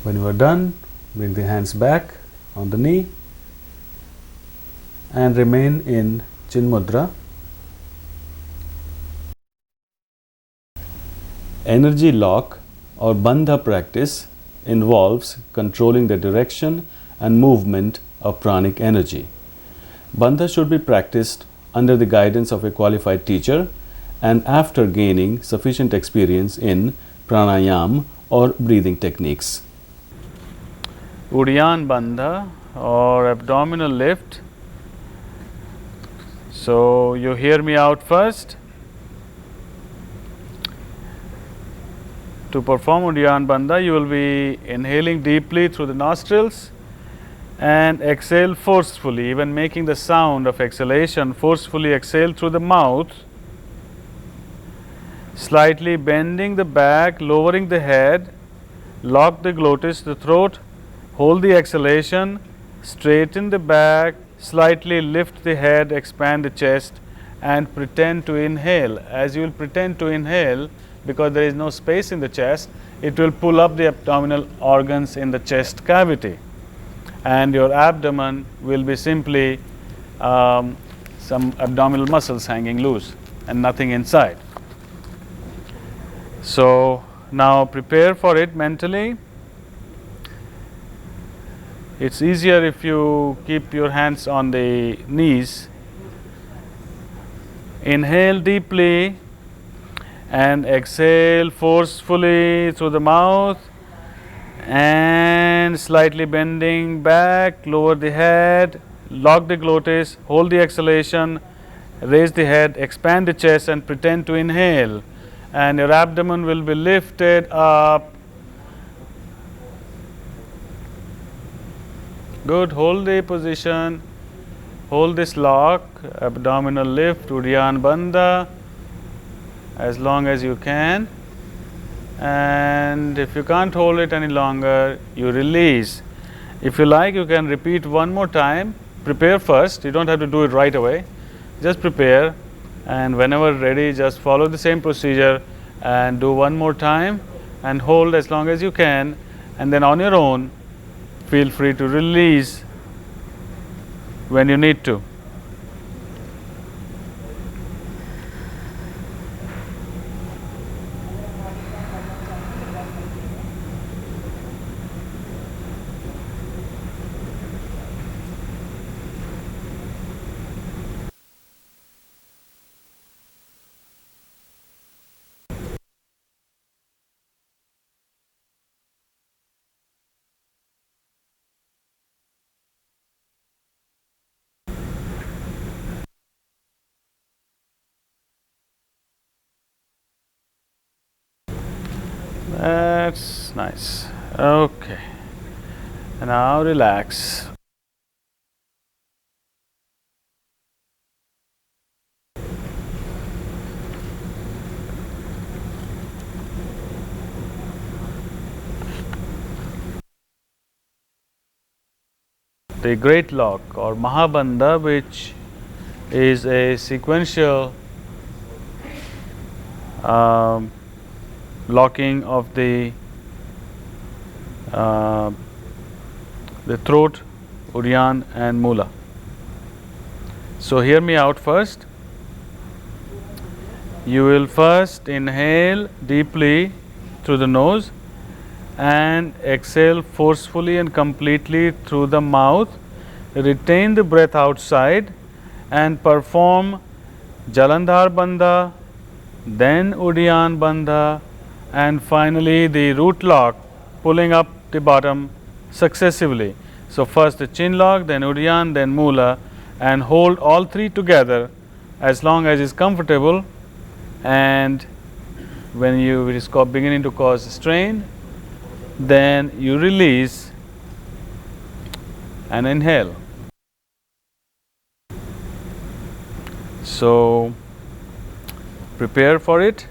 When you are done, bring the hands back on the knee and remain in Chin Mudra. Energy lock or Bandha practice involves controlling the direction and movement of pranic energy. Bandha should be practiced under the guidance of a qualified teacher and after gaining sufficient experience in Pranayama or breathing techniques. Udyan Bandha or abdominal lift. So you hear me out first. To perform Udyan Bandha, you will be inhaling deeply through the nostrils and exhale forcefully, even making the sound of exhalation. Forcefully exhale through the mouth, slightly bending the back, lowering the head, lock the glottis, the throat, hold the exhalation, straighten the back, slightly lift the head, expand the chest and pretend to inhale. As you will pretend to inhale, because there is no space in the chest, it will pull up the abdominal organs in the chest cavity, and your abdomen will be simply some abdominal muscles hanging loose and nothing inside. So now prepare for it mentally. It's easier if you keep your hands on the knees. Inhale deeply and exhale forcefully through the mouth, and slightly bending back, lower the head, lock the glottis, hold the exhalation, raise the head, expand the chest and pretend to inhale, and your abdomen will be lifted up. Good. Hold the position, hold this lock, abdominal lift, Uddiyana Bandha, as long as you can, and if you can't hold it any longer, you release. If you like, you can repeat one more time. Prepare first, you don't have to do it right away, just prepare, and whenever ready, just follow the same procedure and do one more time and hold as long as you can, and then on your own feel free to release when you need to. That's nice. Okay. And now relax. The great lock or Mahabandha, which is a sequential locking of the throat, Uddiyana and Mula. So hear me out first. You will first inhale deeply through the nose and exhale forcefully and completely through the mouth. Retain the breath outside and perform Jalandhar Bandha, then Uddiyana Bandha, and finally the root lock, pulling up the bottom successively. So first the chin lock, then Uddiyana, then Mula, and hold all three together as long as is comfortable, and when it is beginning to cause strain, then you release and inhale. So prepare for it.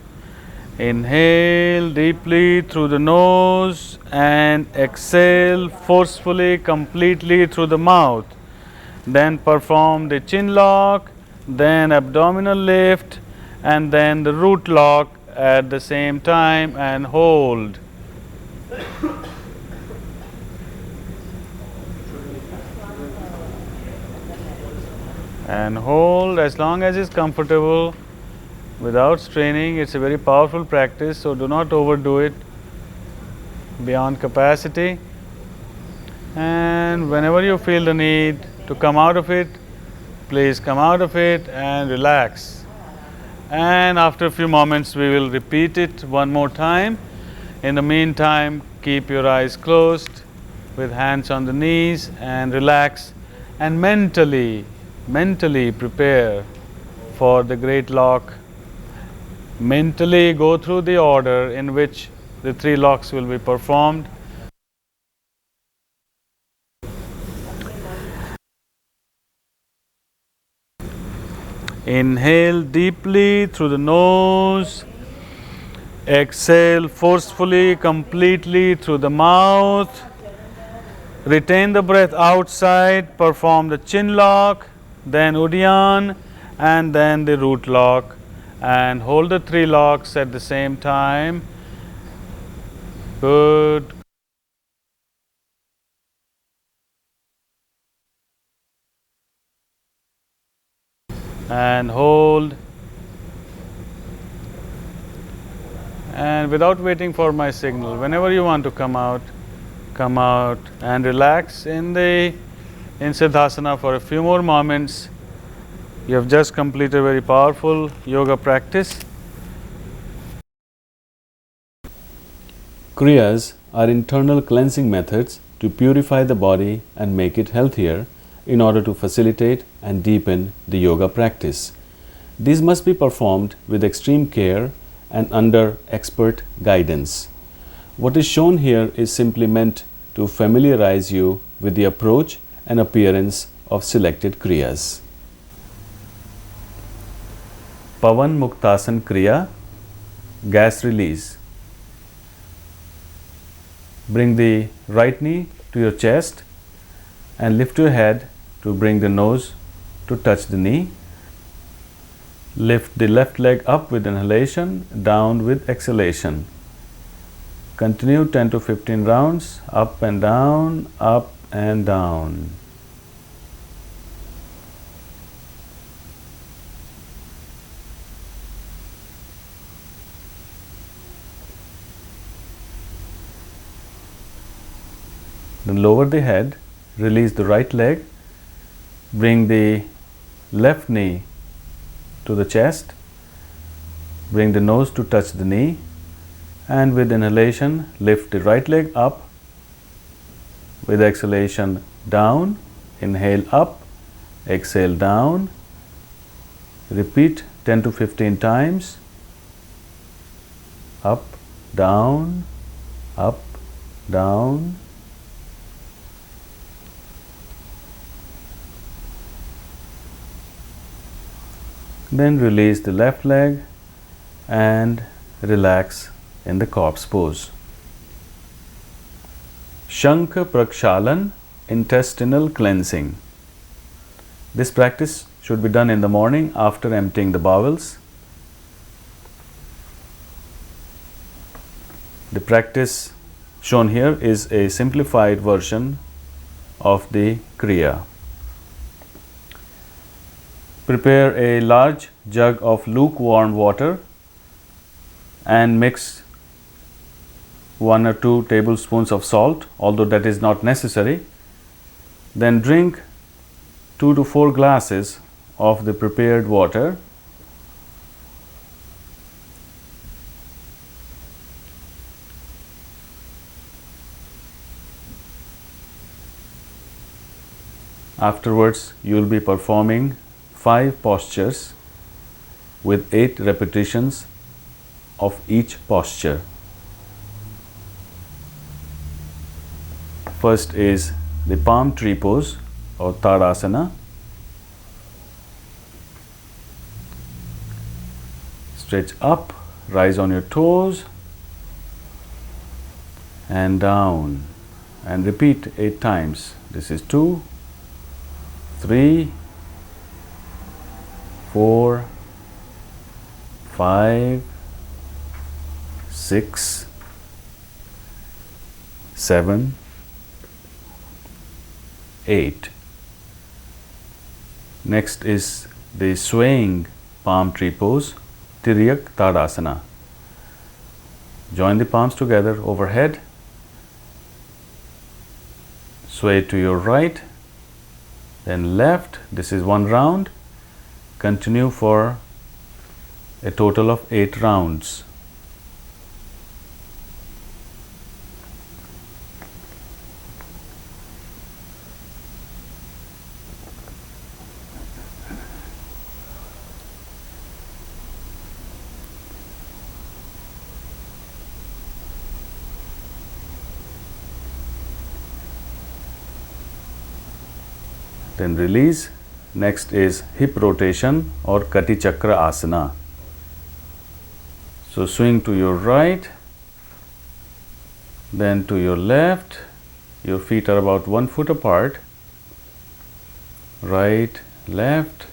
Inhale deeply through the nose and exhale forcefully, completely through the mouth. Then perform the chin lock, then abdominal lift, and then the root lock at the same time, and hold. And hold as long as is comfortable without straining. It's a very powerful practice, so do not overdo it beyond capacity. And whenever you feel the need to come out of it, please come out of it and relax. And after a few moments, we will repeat it one more time. In the meantime, keep your eyes closed with hands on the knees and relax, and mentally prepare for the great lock. Mentally go through the order in which the three locks will be performed. Inhale deeply through the nose, exhale forcefully, completely through the mouth. Retain the breath outside, perform the chin lock, then Uddiyana, and then the root lock, and hold the 3 locks at the same time. Good. And hold. And without waiting for my signal, whenever you want to come out and relax in Siddhasana for a few more moments. You have just completed a very powerful yoga practice. Kriyas are internal cleansing methods to purify the body and make it healthier in order to facilitate and deepen the yoga practice. These must be performed with extreme care and under expert guidance. What is shown here is simply meant to familiarize you with the approach and appearance of selected Kriyas. Pavan Muktasan Kriya, gas release. Bring the right knee to your chest and lift your head to bring the nose to touch the knee. Lift the left leg up with inhalation, down with exhalation. Continue 10 to 15 rounds, up and down, up and down. Then lower the head, release the right leg, bring the left knee to the chest, bring the nose to touch the knee, and with inhalation lift the right leg up, with exhalation down, inhale up, exhale down. Repeat 10 to 15 times. Up, down, up, down. Then release the left leg and relax in the corpse pose. Shankha Prakshalan, intestinal cleansing. This practice should be done in the morning after emptying the bowels. The practice shown here is a simplified version of the Kriya. Prepare a large jug of lukewarm water and mix 1 or 2 tablespoons of salt, although that is not necessary. Then drink 2 to 4 glasses of the prepared water. Afterwards, you will be performing 5 postures with 8 repetitions of each posture. First is the palm tree pose or Tadasana. Stretch up, rise on your toes and down, and repeat 8 times. This is 2, 3, 4, 5, 6, 7, 8. Next is the swaying palm tree pose, Tiryak Tadasana. Join the palms together overhead. Sway to your right, then left. This is 1 round. Continue for a total of 8 rounds. Then release. Next is hip rotation or Kati Chakra Asana. So swing to your right, then to your left. Your feet are about 1 foot apart. Right, left,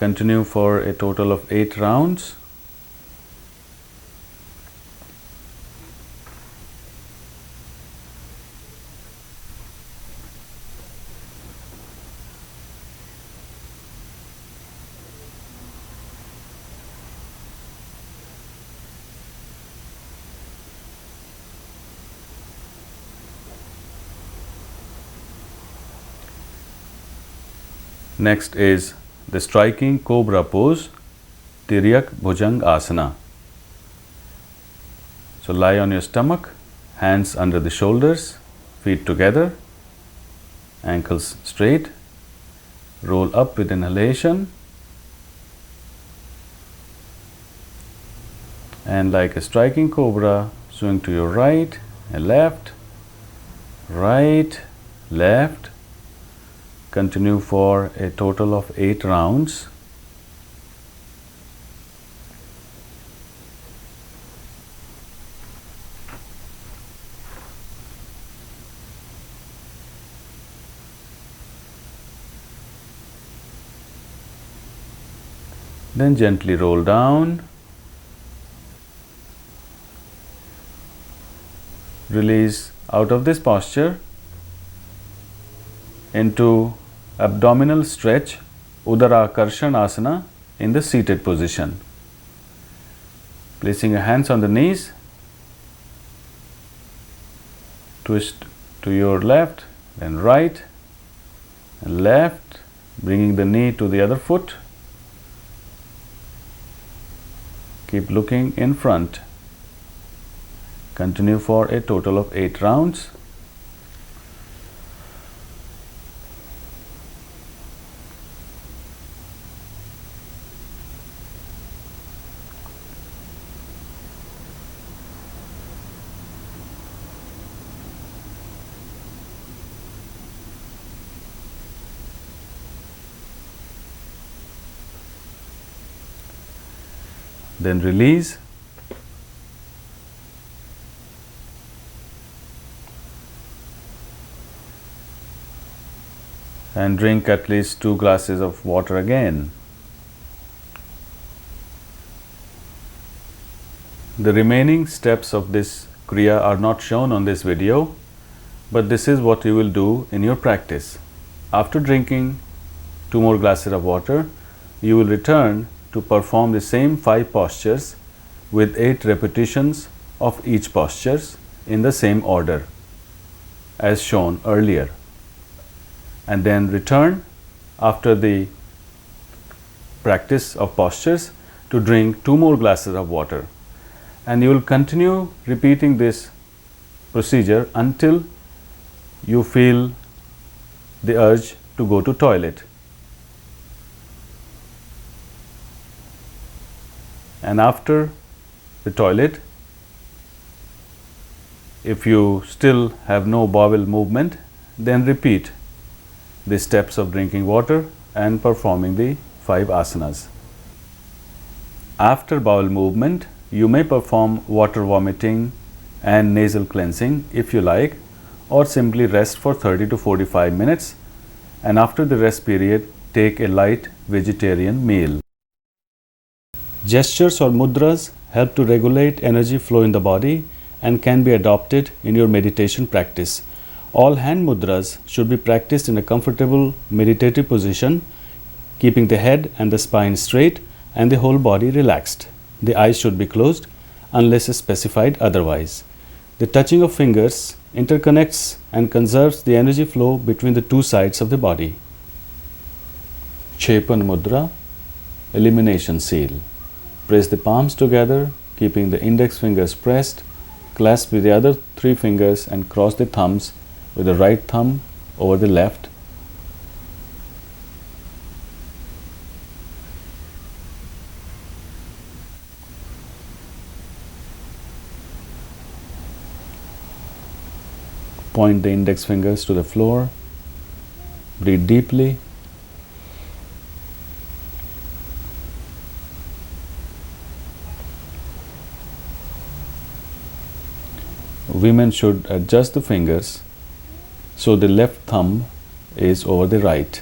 Continue for a total of 8 rounds. Next is the striking cobra pose, Tiryak Bhujang Asana. So lie on your stomach, hands under the shoulders, feet together, ankles straight, roll up with inhalation, and like a striking cobra, swing to your right and left, right, left. Continue for a total of 8 rounds. Then gently roll down. Release out of this posture into abdominal stretch, Udarakarshan Asana, in the seated position. Placing your hands on the knees, twist to your left, then right and left, bringing the knee to the other foot. Keep looking in front. Continue for a total of 8 rounds. Then release. And drink at least 2 glasses of water again. The remaining steps of this Kriya are not shown on this video, but this is what you will do in your practice. After drinking 2 more glasses of water, you will return to perform the same 5 postures with 8 repetitions of each postures in the same order as shown earlier, and then return after the practice of postures to drink 2 more glasses of water, and you will continue repeating this procedure until you feel the urge to go to toilet. And after the toilet, if you still have no bowel movement, then repeat the steps of drinking water and performing the 5 asanas. After bowel movement, you may perform water vomiting and nasal cleansing if you like, or simply rest for 30 to 45 minutes, and after the rest period, take a light vegetarian meal. Gestures or mudras help to regulate energy flow in the body and can be adopted in your meditation practice. All hand mudras should be practiced in a comfortable meditative position, keeping the head and the spine straight and the whole body relaxed. The eyes should be closed unless specified otherwise. The touching of fingers interconnects and conserves the energy flow between the 2 sides of the body. Chepan Mudra, elimination seal. Press the palms together, keeping the index fingers pressed. Clasp with the other 3 fingers and cross the thumbs with the right thumb over the left. Point the index fingers to the floor. Breathe deeply. Women should adjust the fingers so the left thumb is over the right.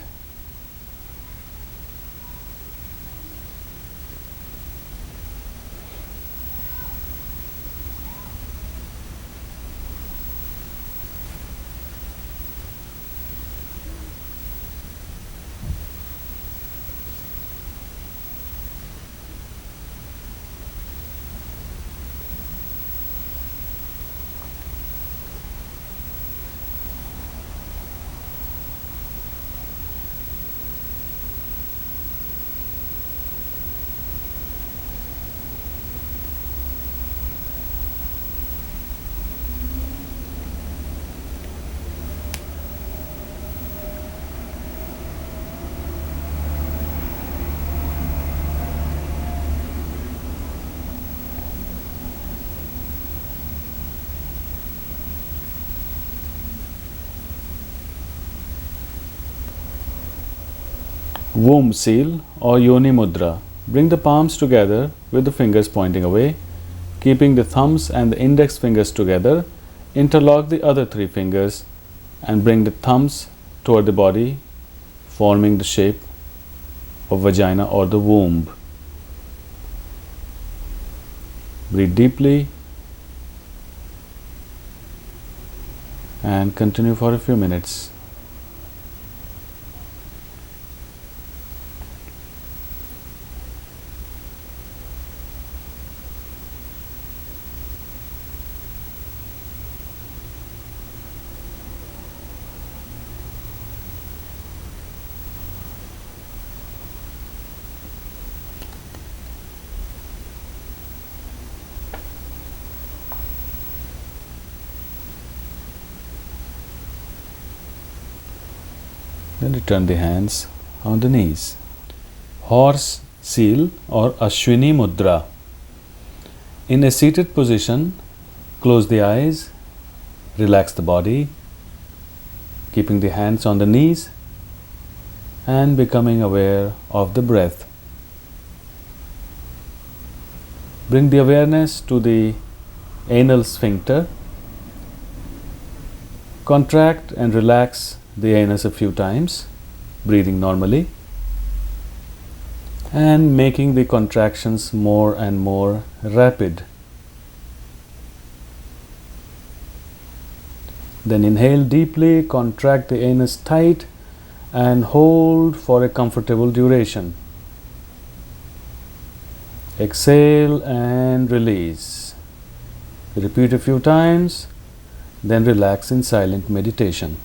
Womb seal or Yoni Mudra. Bring the palms together with the fingers pointing away, keeping the thumbs and the index fingers together. Interlock the other three fingers and bring the thumbs toward the body, forming the shape of vagina or the womb. Breathe deeply and continue for a few minutes. Then return the hands on the knees. Horse seal or Ashwini Mudra. In a seated position, close the eyes, relax the body, keeping the hands on the knees and becoming aware of the breath. Bring the awareness to the anal sphincter. Contract and relax the anus a few times, breathing normally and making the contractions more and more rapid. Then inhale deeply, contract the anus tight and hold for a comfortable duration. Exhale and release. Repeat a few times, then relax in silent meditation.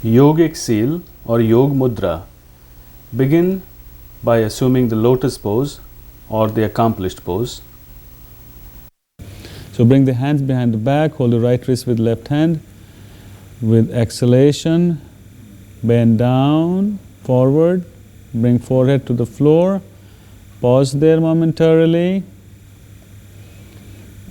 Yogic seal or Yog Mudra. Begin by assuming the lotus pose or the accomplished pose. So bring the hands behind the back, hold the right wrist with left hand. With exhalation, bend down, forward, bring forehead to the floor, pause there momentarily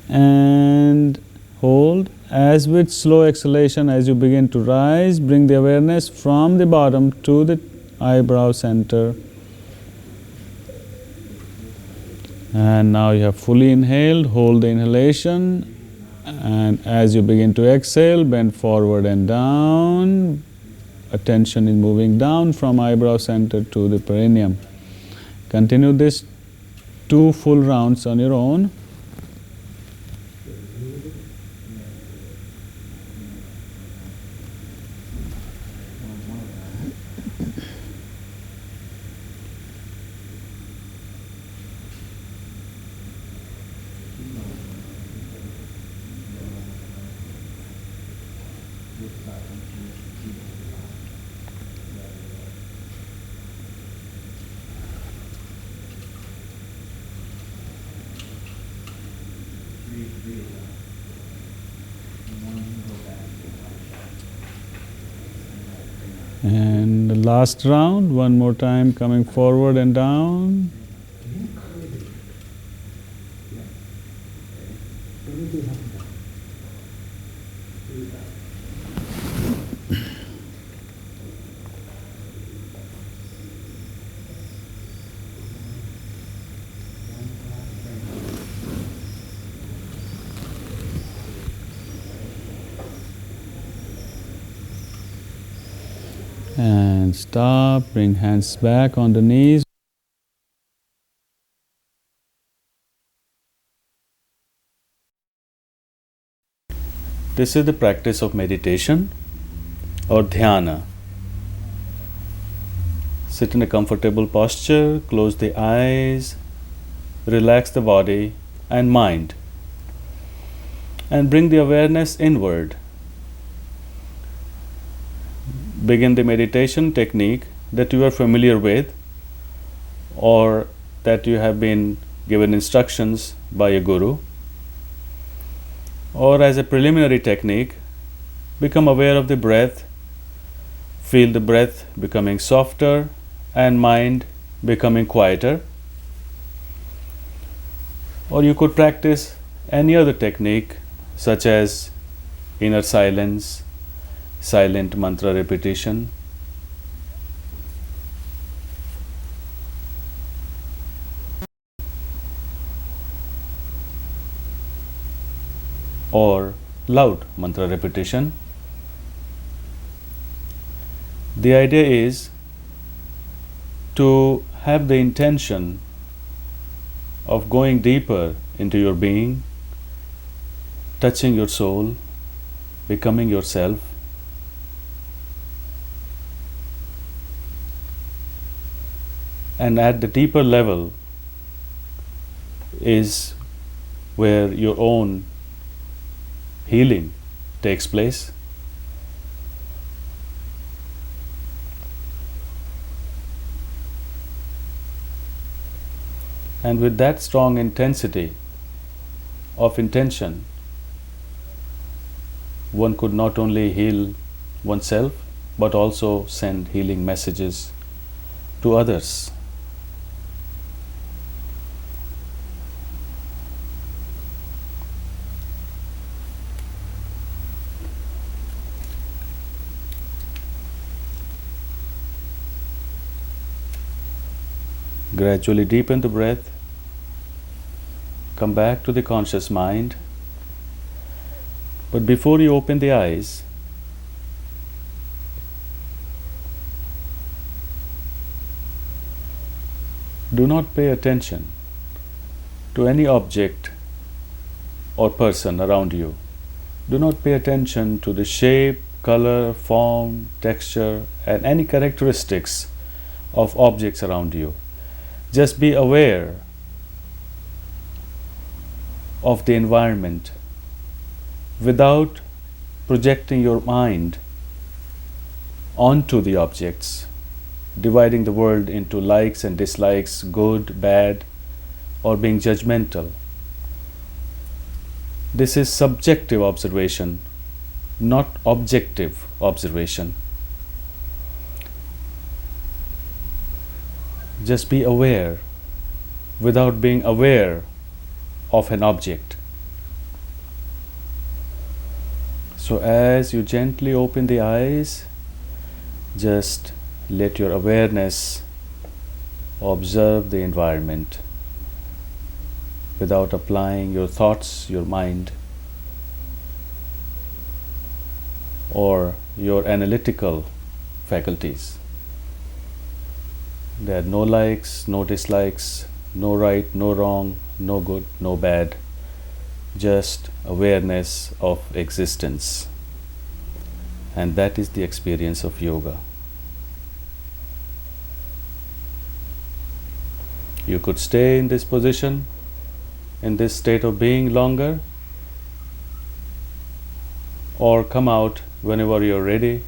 and hold. As with slow exhalation, as you begin to rise, bring the awareness from the bottom to the eyebrow center. And now you have fully inhaled, hold the inhalation, and as you begin to exhale, bend forward and down. Attention is moving down from eyebrow center to the perineum. Continue this 2 full rounds on your own. And the last round, one more time, coming forward and down. And stop, bring hands back on the knees. This is the practice of meditation or Dhyana. Sit in a comfortable posture, close the eyes, relax the body and mind, and bring the awareness inward. Begin the meditation technique that you are familiar with or that you have been given instructions by a guru, or as a preliminary technique, become aware of the breath, feel the breath becoming softer and mind becoming quieter. Or you could practice any other technique such as inner silence, silent mantra repetition, or loud mantra repetition. The idea is to have the intention of going deeper into your being, touching your soul, becoming yourself, and at the deeper level is where your own healing takes place. And with that strong intensity of intention, one could not only heal oneself but also send healing messages to others. Gradually deepen the breath, come back to the conscious mind. But before you open the eyes, do not pay attention to any object or person around you. Do not pay attention to the shape, color, form, texture, and any characteristics of objects around you. Just be aware of the environment without projecting your mind onto the objects, dividing the world into likes and dislikes, good, bad, or being judgmental. This is subjective observation, not objective observation. Just be aware without being aware of an object. So as you gently open the eyes, just let your awareness observe the environment without applying your thoughts, your mind, or your analytical faculties. There are no likes, no dislikes, no right, no wrong, no good, no bad, just awareness of existence. And that is the experience of yoga. You could stay in this position, in this state of being longer, or come out whenever you're ready